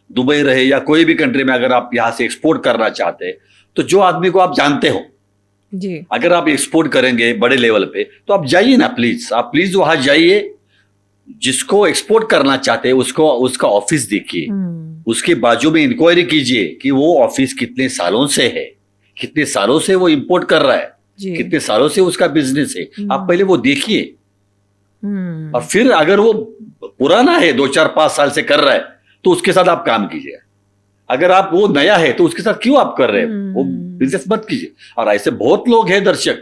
दुबई रहे या कोई भी कंट्री में अगर आप यहाँ से एक्सपोर्ट करना चाहते हैं तो जो आदमी को आप जानते हो जी, अगर आप एक्सपोर्ट करेंगे बड़े लेवल पे तो आप जाइए ना, प्लीज आप प्लीज वहां जाइए। जिसको एक्सपोर्ट करना चाहते हैं उसको उसका ऑफिस देखिए, उसके बाजू में इंक्वायरी कीजिए कि वो ऑफिस कितने सालों से है, कितने सालों से वो इंपोर्ट कर रहा है, कितने सालों से उसका बिजनेस है, आप पहले वो देखिए। और फिर अगर वो पुराना है 2-4-5 साल से कर रहा है तो उसके साथ आप काम कीजिए। अगर आप वो नया है तो उसके साथ क्यों आप कर रहे हैं, वो बिजनेस मत कीजिए। और ऐसे बहुत लोग हैं दर्शक,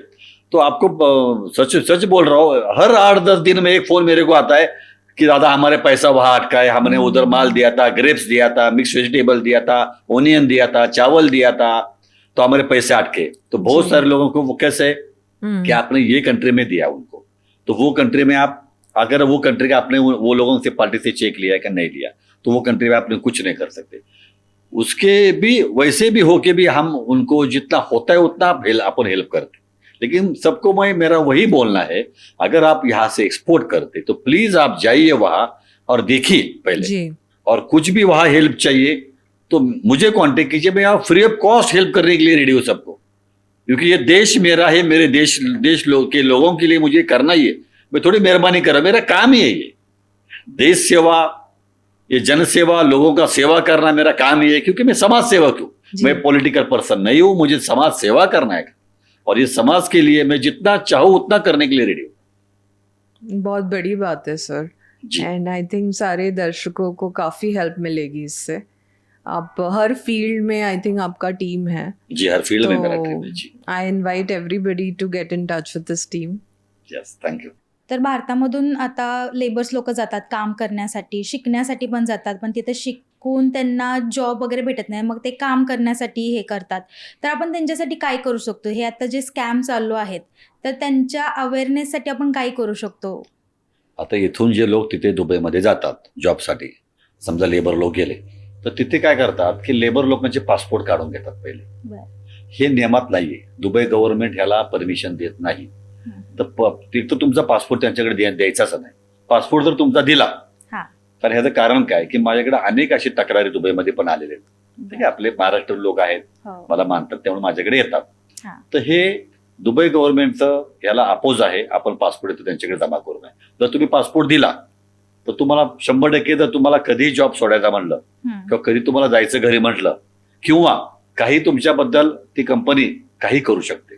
तो आपको सच बोल रहा हूँ, हर 8-10 दिन में एक फोन मेरे को आता है कि दादा हमारे पैसा वहां अटका है, हमने उधर माल दिया था, ग्रेप्स दिया था, मिक्स वेजिटेबल दिया था, ओनियन दिया था, चावल दिया था, तो हमारे पैसे अटके। तो बहुत सारे लोगों को वो कैसे कि आपने ये कंट्री में दिया उनको, तो वो कंट्री में आप अगर वो कंट्री का आपने वो लोगों से पार्टी से चेक लिया कि नहीं लिया तो वो कंट्री में आपने कुछ नहीं कर सकते। उसके भी वैसे भी होके भी हम उनको जितना होता है उतना अपन हेल्प करते। लेकिन सबको मेरा वही बोलना है, अगर आप यहाँ से एक्सपोर्ट करते तो प्लीज आप जाइए वहां और देखिए पहले जी। और कुछ भी वहां हेल्प चाहिए तो मुझे कांटेक्ट कीजिए, मैं आप फ्री ऑफ कॉस्ट हेल्प करने के लिए रेडी हूँ सबको, क्योंकि ये देश मेरा है, मेरे देश के लोगों के लिए मुझे करना ही है। मैं थोड़ी मेहरबानी कर रहा, मेरा काम ही है ये देश सेवा, ये जन सेवा, लोगों का सेवा करना मेरा काम ही है, क्योंकि मैं समाज सेवक हूँ, मैं पॉलिटिकल पर्सन नहीं हूँ, मुझे समाज सेवा करना है और ये समाज के लिए मैं जितना चाहूँ उतना करने के लिए रेडी हूँ। बहुत बड़ी बात है सर, एंड आई थिंक सारे दर्शकों को काफी हेल्प मिलेगी इससे। आप हर फील्ड में आई थिंक आपका टीम है। जी, हर फील्ड में मेरा टीम है। जी, I invite everybody to get in touch with this team. Yes, thank you. तर भारतामधून आता लेबर्स लोक जातात काम करण्यासाठी, शिकण्यासाठी पण जातात, पण तिथे शिकून त्यांना जॉब वगैरे भेटत नाही, मग ते काम करण्यासाठी हे करतात। तर आपण त्यांच्यासाठी काय करू शकतो? हे आता जे स्कॅम चालू आहेत तर त्यांच्या अवेअरनेससाठी आपण काय करू शकतो? आता इथून जे लोक तिथे दुबईमध्ये जातात जॉबसाठी, समजा लेबर लोक गेले तर तिथे काय करतात की लेबर लोक म्हणजे पासपोर्ट काढून घेतात पहिले। हे नियमात नाहीये, दुबई गव्हर्नमेंट ह्याला परमिशन देत नाही। तर तुमचा पासपोर्ट त्यांच्याकडे द्यायचाच नाही। पासपोर्ट जर तुमचा दिला तर ह्याचं कारण काय की माझ्याकडे अनेक अशी तक्रारी दुबईमध्ये पण आलेले आहेत, ठीक आहे, आपले महाराष्ट्र लोक आहेत, मला मानतात, त्यामुळे माझ्याकडे येतात। तर हे दुबई गव्हर्नमेंटचं याला अपोज आहे, आपण पासपोर्ट इथं त्यांच्याकडे जमा करू नये। जर तुम्ही पासपोर्ट दिला तर तुम्हाला 100% जर तुम्हाला कधी जॉब सोडायचा म्हणलं किंवा कधी तुम्हाला जायचं घरी म्हटलं किंवा काही तुमच्याबद्दल ती कंपनी काही करू शकते।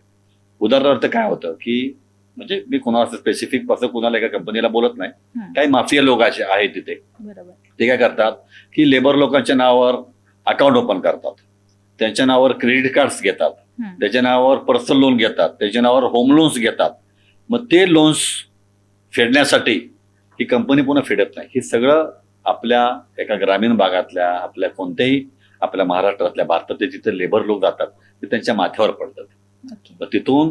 उदाहरणार्थ काय होतं की म्हणजे मी कोणाला स्पेसिफिक असं कोणाला एका कंपनीला बोलत नाही. हम्म. काही माफिया लोक असे आहेत तिथे, बरोबर. ते काय करतात की लेबर लोकांच्या नावावर अकाउंट ओपन करतात, त्यांच्या नावावर क्रेडिट कार्ड्स घेतात, हम्म. त्याच्या नावावर पर्सनल लोन घेतात, त्याच्या नावावर होम लोन्स घेतात. मग ते लोन्स फेडण्यासाठी ही कंपनी पुन्हा फेडत नाही. हे सगळं आपल्या एका ग्रामीण भागातल्या, आपल्या कोणत्याही आपल्या महाराष्ट्रातल्या, भारतातले जिथे लेबर लोक जातात ते त्यांच्या माथ्यावर पडतात. ओके. तर तिथून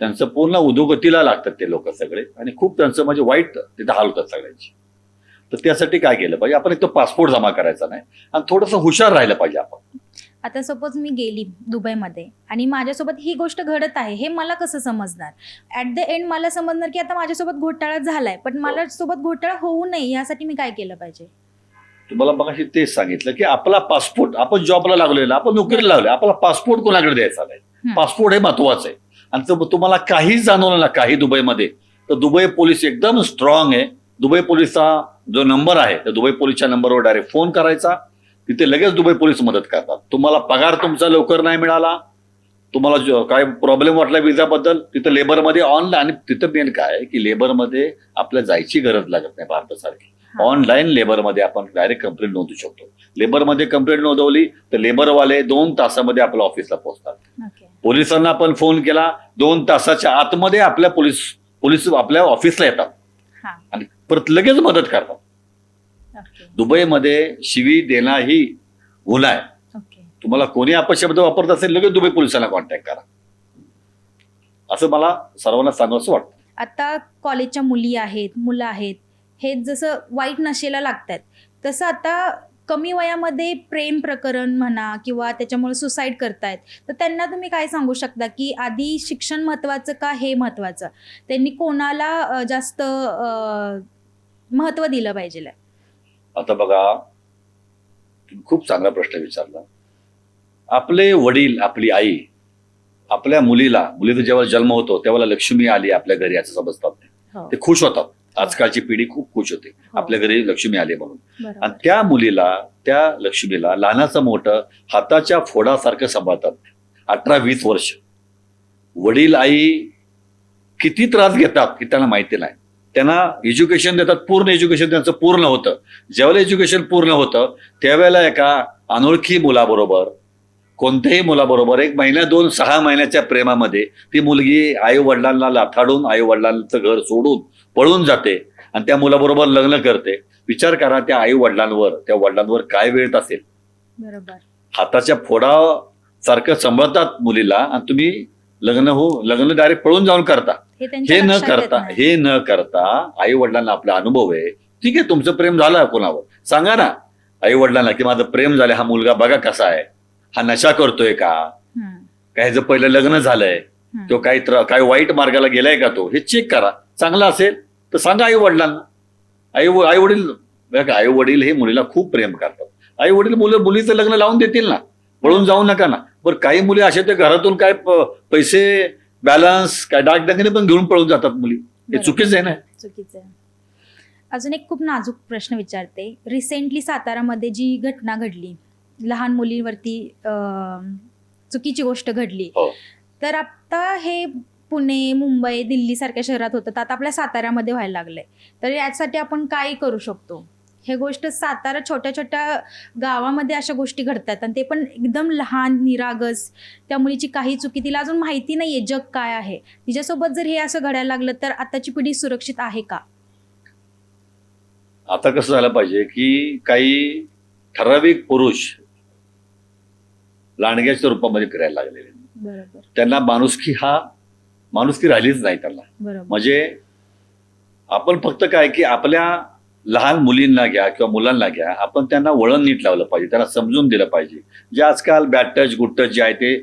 त्यांचं पूर्ण उद्योगतीला लागतात ते लोक सगळे, आणि खूप त्यांचं म्हणजे वाईट तिथे हाल होतात सगळ्यांची. तर त्यासाठी काय केलं पाहिजे, आपण एक तो पासपोर्ट जमा करायचा नाही आणि थोडंसं हुशार राहिलं पाहिजे आपण. आता सपोज मी गेली दुबईमध्ये आणि माझ्यासोबत ही गोष्ट घडत आहे, हे मला कसं समजणार? ॲट द एंड मला समजणार की आता माझ्यासोबत घोटाळा झालाय, पण मला सोबत घोटाळा होऊ नये यासाठी मी काय केलं पाहिजे? तुम्हाला मगाशी तेच सांगितलं की आपला पासपोर्ट, आपण जॉबला लागलेला, आपण नोकरीला लागलो, आपला पासपोर्ट कोणाकडे द्यायचा नाही. पासपोर्ट हे महत्वाचं आहे. आणि तुम्हाला काही जाणवलं ना काही दुबईमध्ये, तर दुबई पोलीस एकदम स्ट्रॉंग आहे. दुबई पोलीसचा जो नंबर आहे त्या दुबई पोलीसच्या नंबरवर डायरेक्ट फोन करायचा, तिथे लगेच दुबई पोलीस मदत करतात. तुम्हाला पगार तुमचा लवकर नाही मिळाला, तुम्हाला काय प्रॉब्लेम वाटला विजाबद्दल, तिथं लेबरमध्ये ऑनलाईन, आणि तिथं मेन काय आहे की लेबरमध्ये आपल्या जायची गरज लागत नाही भारतासारखी. ऑनलाईन लेबरमध्ये आपण डायरेक्ट कंप्लेंट नोंदवू शकतो. लेबरमध्ये कंप्लेंट नोंदवली तर लेबरवाले 2 तासामध्ये आपल्या ऑफिसला पोहोचतात. ओके. पोलिसांना आपण फोन केला, 2 तासाच्या आतमध्ये आपल्या पोलीस आपल्या ऑफिसला येतात हा. आणि परत लगेच मदत करतात. ओके. दुबईमध्ये शिवी देणं ही गुन्हा आहे. ओके. तुम्हाला कोणी अपशब्द वापरत असेल लगेच दुबई पोलिसांना कॉन्टॅक्ट करा, असं मला सर्वांना सांगावंसं वाटतं. आता कॉलेजच्या मुली आहेत, मुलं आहेत, हे जसं वाईट नशेला लागतात, तसं आता कमी वयामध्ये प्रेम प्रकरण म्हणा किंवा त्याच्यामुळे सुसाईड करतायत, तर त्यांना तुम्ही काय सांगू शकता की आधी शिक्षण महत्त्वाचं का हे महत्त्वाचं? त्यांनी कोणाला जास्त महत्त्व दिलं पाहिजे? आता बघा, तुम्ही खूप चांगला प्रश्न विचारला. आपले वडील, आपली आई आपल्या मुलीचा जेव्हा जन्म होतो तेव्हा लक्ष्मी आली आपल्या घरी असं समजतात. हो. ते खुश होतात. आजकालची पिढी खूप खुश होते आपल्या घरी लक्ष्मी आली म्हणून. बरोबर. आणि त्या मुलीला, त्या लक्ष्मीला लहानाचं मोठं हाताच्या फोडासारखं सांभाळतात 18-20 वर्ष. वडील आई किती त्रास घेतात की त्यांना माहिती नाही. त्यांना एज्युकेशन देतात, पूर्ण एज्युकेशन त्यांचं पूर्ण होतं. ज्यावेळेला एज्युकेशन पूर्ण होतं त्यावेळेला एका अनोळखी मुलाबरोबर, कोणत्याही मुलाबरोबर 1 महिना 2-6 महिन्याच्या प्रेमामध्ये ती मुलगी आई वडिलांना लाथाडून, आई वडिलांचं घर सोडून पळून जाते आणि त्या मुलाबरोबर लग्न करते. विचार करा त्या आई वडिलांवर, त्या वडिलांवर काय वेळ असेल. बरोबर. हाताच्या फोडासारखं सांभाळतात मुलीला आणि तुम्ही लग्न डायरेक्ट पळून जाऊन करता. त्यांच्या हे न लक्षात येत करता नाही. आई वडिलांना आपला अनुभव आहे. ठीक आहे, तुमचं प्रेम झालं कोणावर, सांगा ना आई वडिलांना की माझं प्रेम झालं, हा मुलगा बघा कसा आहे, हा नशा करतोय का, काय जर पहिलं लग्न झालंय, तो काही वाईट मार्गाला गेलाय का, तो हे चेक करा. चांगला असेल तर सांगा आई वडिलांना. आई वडील हे मुलीला खूप प्रेम करतात. आई वडील मुलीचं लग्न लावून देतील ना, पळून जाऊ नका ना. बरं, काही मुली अशा ते घरातून काय पैसे, बॅलन्स, काय डागडंगने पण घेऊन पळून जातात मुली. हे चुकीचं आहे ना. चुकीचं आहे. अजून एक खूप नाजूक प्रश्न विचारते. रिसेंटली सातारामध्ये जी घटना घडली, लहान मुलीवरती चुकीची गोष्ट घडली, तर आता हे पुणे, मुंबई, दिल्ली सारख्या शहरात होतं, तर आता आपल्या साताऱ्यामध्ये व्हायला लागलंय. तर यासाठी आपण काय करू शकतो? हे गोष्ट सातारा छोट्या छोट्या गावामध्ये अशा गोष्टी घडतात आणि ते पण एकदम लहान, निरागस. त्या मुलीची काही चुकी, तिला अजून माहिती नाहीये जग काय आहे. तिच्यासोबत जर हे असं घडायला लागलं तर आताची पिढी सुरक्षित आहे का? आता कसं झालं पाहिजे की काही ठराविक पुरुष लांडग्याच्या रूपामध्ये फिरायला लागलेले. बरोबर. त्यांना माणुसकी राहिलीच नाही त्यांना. बरोबर. म्हणजे आपण फक्त काय की आपल्या लहान मुलींना घ्या किंवा मुलांना घ्या, आपण त्यांना वळण नीट लावलं पाहिजे, त्यांना समजून दिलं पाहिजे. जे आजकाल बॅड टच, गुड टच जे आहे ते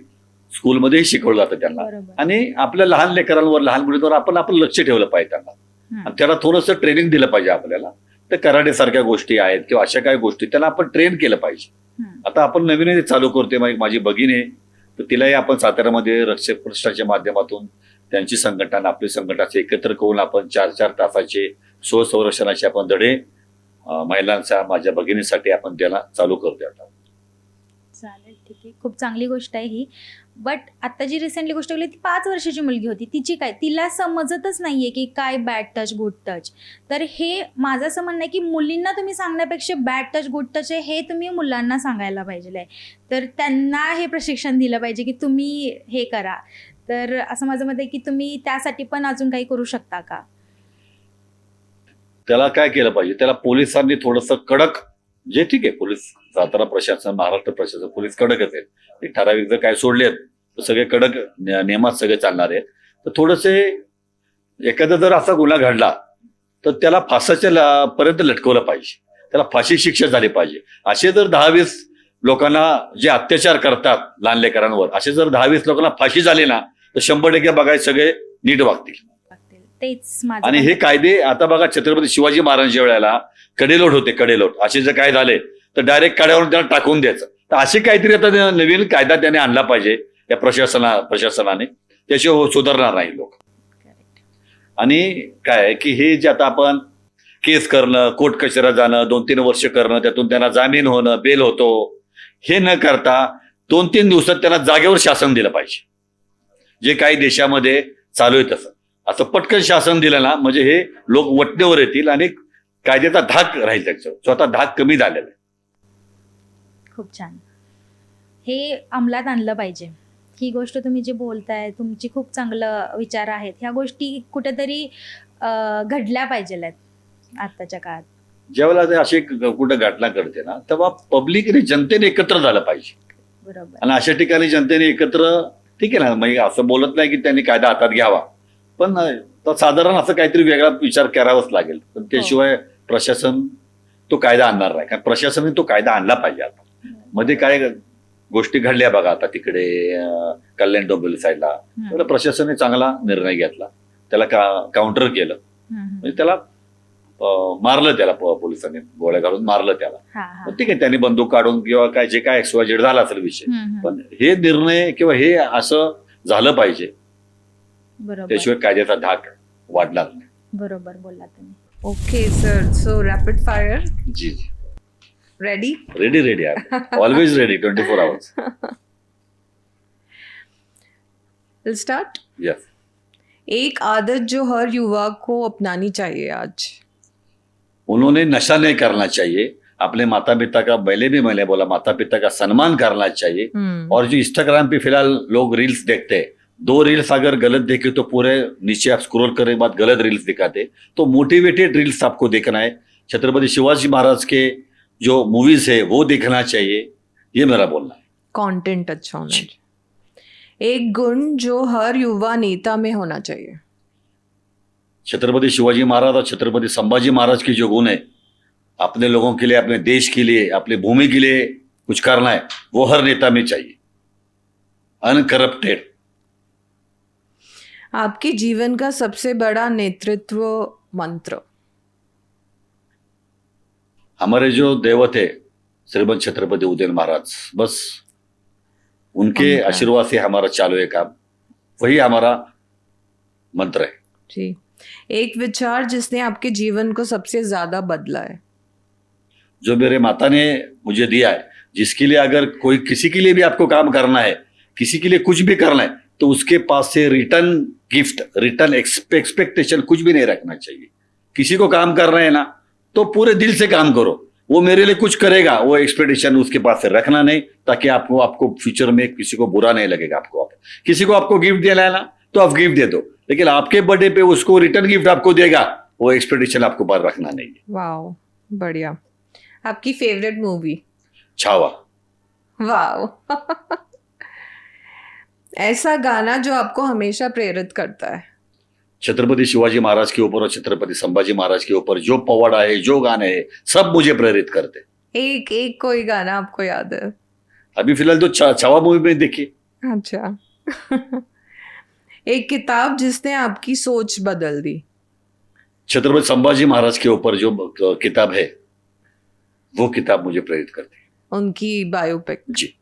स्कूलमध्येही शिकवलं जातं त्यांना. बरोबर. आणि आपल्या लहान लेकरांवर, लहान मुलींवर आपण लक्ष ठेवलं पाहिजे त्यांना. आणि त्याला थोडंसं ट्रेनिंग दिलं पाहिजे आपल्याला. तर कराटे सारख्या गोष्टी आहेत किंवा अशा काही गोष्टी त्यांना आपण ट्रेन केलं पाहिजे. आता आपण नवीन चालू करतोय, माझी भगिनी आहे, तर तिलाही आपण साताऱ्यामध्ये रक्षकपृष्ठाच्या माध्यमातून त्यांची संघटना, आपली संघटना एकत्र करून आपण 4-4 तासाचे स्वसंरक्षणाचे आपण धडे महिलांच्या, माझ्या भगिनीसाठी आपण त्याला चालू करतोय आता. चालेल, ठीक. ओके, खूप चांगली गोष्ट आहे ही. बट आता जी रिसेंटली गोष्ट बोलली ती 5 वर्षाची मुलगी होती. तिची काय, तिला समजतच नाहीये की काय बॅड टच, गुड टच. तर हे माझं असं म्हणणं आहे की मुलींना तुम्ही सांगण्यापेक्षा बॅड टच, गुड टच आहे हे तुम्ही मुलांना सांगायला पाहिजे आहे. तर त्यांना हे प्रशिक्षण दिलं पाहिजे की तुम्ही हे करा. तर असं माझं मत आहे की तुम्ही त्यासाठी पण अजून काही करू शकता का? त्याला काय केलं पाहिजे, त्याला पोलिसांनी थोडंसं कडक, जे ठीक आहे पोलीस, सातारा प्रशासन, महाराष्ट्र प्रशासन, पोलीस कडकच आहेत. ते ठराविक जर काय सोडलेत तर सगळे कडक नियमात सगळे चालणार आहेत. तर थोडेसे एखादा जर असा गुन्हा घडला तर त्याला फासाच्या पर्यंत लटकवलं पाहिजे, त्याला फाशी शिक्षा झाली पाहिजे. असे जर 10-20 लोकांना जे अत्याचार करतात लहान लेकरांवर, असे जर 10-20 लोकांना फाशी झाली ना तर 100% बघायचे सगळे नीट वागतील. तेच माझं आणि हे कायदे आता बघा, छत्रपती शिवाजी महाराजांच्या वेळेला कडेलोट होते, कडेलोट असे जर काय झाले तर डायरेक्ट कड्यावरून त्यांना टाकून द्यायचं. तर असे काहीतरी आता नवीन कायदा त्याने आणला पाहिजे या प्रशासनाने, त्याशिवाय सुधारणार नाही लोक. आणि काय आहे की हे जे आता आपण केस करणं, कोर्ट कचेऱ्यात जाणं, 2-3 वर्ष करणं, त्यातून त्यांना जामीन होणं, बेल होतो, हे न करता 2-3 दिवसात त्यांना जागेवर शासन दिलं पाहिजे. जे काही देशामध्ये चालू आहे तसं असं पटकन शासन दिलं ना म्हणजे हे लोक वटणीवर येतील आणि कायद्याचा धाक राहील, त्याचं स्वतः धाक कमी झालेला आहे. खूप छान. हे अंमलात आणलं पाहिजे. ही गोष्ट तुम्ही जे बोलताय, तुमची खूप चांगलं विचार आहेत. ह्या गोष्टी कुठेतरी घडल्या पाहिजेल आहेत आत्ताच्या काळात. ज्यावेळेला ते अशी कुठं घटना घडते ना तेव्हा पब्लिकने, जनतेने एकत्र झालं पाहिजे. बरोबर. आणि अशा ठिकाणी जनतेने एकत्र, ठीक आहे ना, म्हणजे असं बोलत नाही की त्यांनी कायदा हातात घ्यावा, पण साधारण असं काहीतरी वेगळा विचार करावाच लागेल. पण त्याशिवाय प्रशासन तो कायदा आणणार नाही, कारण प्रशासनाने तो कायदा आणला पाहिजे. आता मध्ये काय गोष्टी घडल्या बघा, आता तिकडे कल्याण डोंबिवली साईडला, तर प्रशासनाने चांगला निर्णय घेतला, त्याला काउंटर केलं, म्हणजे त्याला मारलं, त्याला पोलिसांनी गोळ्या घालून मारलं त्याला. ठीक आहे, त्यांनी बंदूक काढून किंवा काय जे काय एक्सवायझेड झाला असेल विषय, पण हे निर्णय किंवा हे असं झालं पाहिजे, बरोबर. त्याशिवाय कायद्याचा धाक वाढणार नाही. बरोबर बोलला तुम्ही. Okay, sir. So rapid fire. जी जी, Ready? Ready always ready, 24 hours. We'll start. Yes. एक आदत जो हर युवा को अपनानी चाहिए आज. उन्होंने नशा नहीं करना चाहिए, अपने माता पिता का, मैंने बोला माता पिता का सम्मान करना चाहिए. और जो इंस्टाग्राम पे फिलहाल लोग रील्स देखते हैं, 2 रील्स अगर गलत देखे तो पूरे नीचे आप स्क्रॉल करने के बाद गलत रील्स दिखाते, तो मोटिवेटेड रील्स आपको देखना है. छत्रपति शिवाजी महाराज के जो मूवीज है वो देखना चाहिए, ये मेरा बोलना है. कंटेंट अच्छा होना चाहिए. एक गुण जो हर युवा नेता में होना चाहिए. छत्रपति शिवाजी महाराज और छत्रपति संभाजी महाराज की जो गुण है, अपने लोगों के लिए, अपने देश के लिए, अपनी भूमि के लिए कुछ करना है, वो हर नेता में चाहिए. अनकरप्टेड. आपके जीवन का सबसे बड़ा नेतृत्व मंत्र. हमारे जो देवत है श्रीमंत छत्रपति उदयन महाराज, बस उनके आशीर्वाद से हमारा चालू है काम, वही हमारा मंत्र है. जी. एक विचार जिसने आपके जीवन को सबसे ज्यादा बदला है. जो मेरे माता ने मुझे दिया है, जिसके लिए अगर कोई किसी के लिए भी आपको काम करना है, किसी के लिए कुछ भी करना है, तो उसके पास से रिटर्न गिफ्ट, रिटर्न एक्सपेक्टेशन कुछ भी नहीं रखना चाहिए. किसी को काम कर रहे हैं ना तो पूरे दिल से काम करो, वो मेरे लिए कुछ करेगा, वो एक्सपेक्टेशन उसके पास से रखना नहीं, ताकि आपको फ्यूचर में किसी को बुरा नहीं लगेगा. किसी को आपको गिफ्ट देना है ना तो आप गिफ्ट दे दो, लेकिन आपके बर्थडे पे उसको रिटर्न गिफ्ट आपको देगा, वो एक्सपेक्टेशन आपको बाहर रखना नहीं है. वाओ, बढ़िया. आपकी फेवरेट मूवी. छावा. वाओ. ऐसा गाना जो आपको हमेशा प्रेरित करता है. छत्रपति शिवाजी महाराज के ऊपर और छत्रपति संभाजी महाराज के ऊपर जो पवाड़ा है, जो गाने हैं, सब मुझे प्रेरित करते. एक कोई गाना आपको याद है. अभी फिलहाल तो छावा मूवी में देखिए. अच्छा. एक किताब जिसने आपकी सोच बदल दी. छत्रपति संभाजी महाराज के ऊपर जो किताब है, वो किताब मुझे प्रेरित करती है. उनकी बायोपिक. जी.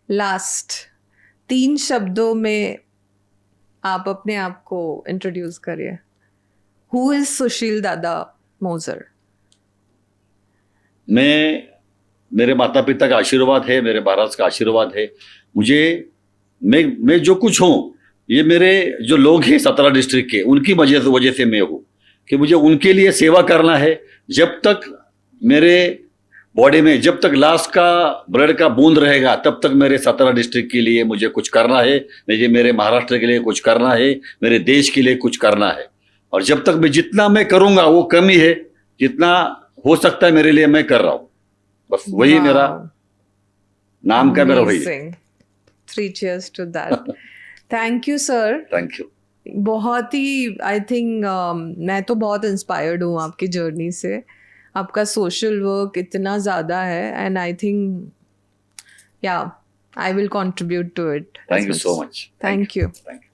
लास्ट 3 शब्दों में आप अपने आप को इंट्रोड्यूस करिए. हु इज सुशील दादा मोजर. मैं मेरे माता पिता का आशीर्वाद है, मेरे महाराज का आशीर्वाद है। मुझे मैं जो कुछ हूँ, ये मेरे जो लोग हैं 17 डिस्ट्रिक्ट के, उनकी वजह से मैं हूँ, कि मुझे उनके लिए सेवा करना है। जब तक मेरे बॉडी में, जब तक लास्ट का ब्लड का बूंद रहेगा, तब तक मेरे 17 डिस्ट्रिक्ट के लिए मुझे कुछ करना है, मुझे मेरे महाराष्ट्र के लिए कुछ करना है, मेरे देश के लिए कुछ करना है। और जब तक मैं जितना मैं करूंगा वो कम ही है, जितना हो सकता है मेरे लिए मैं कर रहा हूँ। बस वही मेरा नाम का मेरा वही है। 3 cheers to that. Thank you sir. Thank you. बहुत ही आई थिंक मैं तो बहुत इंस्पायर्ड हूँ आपकी जर्नी से। आपका सोशल वर्क इतना ज़्यादा है एंड आई थिंक या I will contribute to it. Thank you so much. Thank you. Thank you.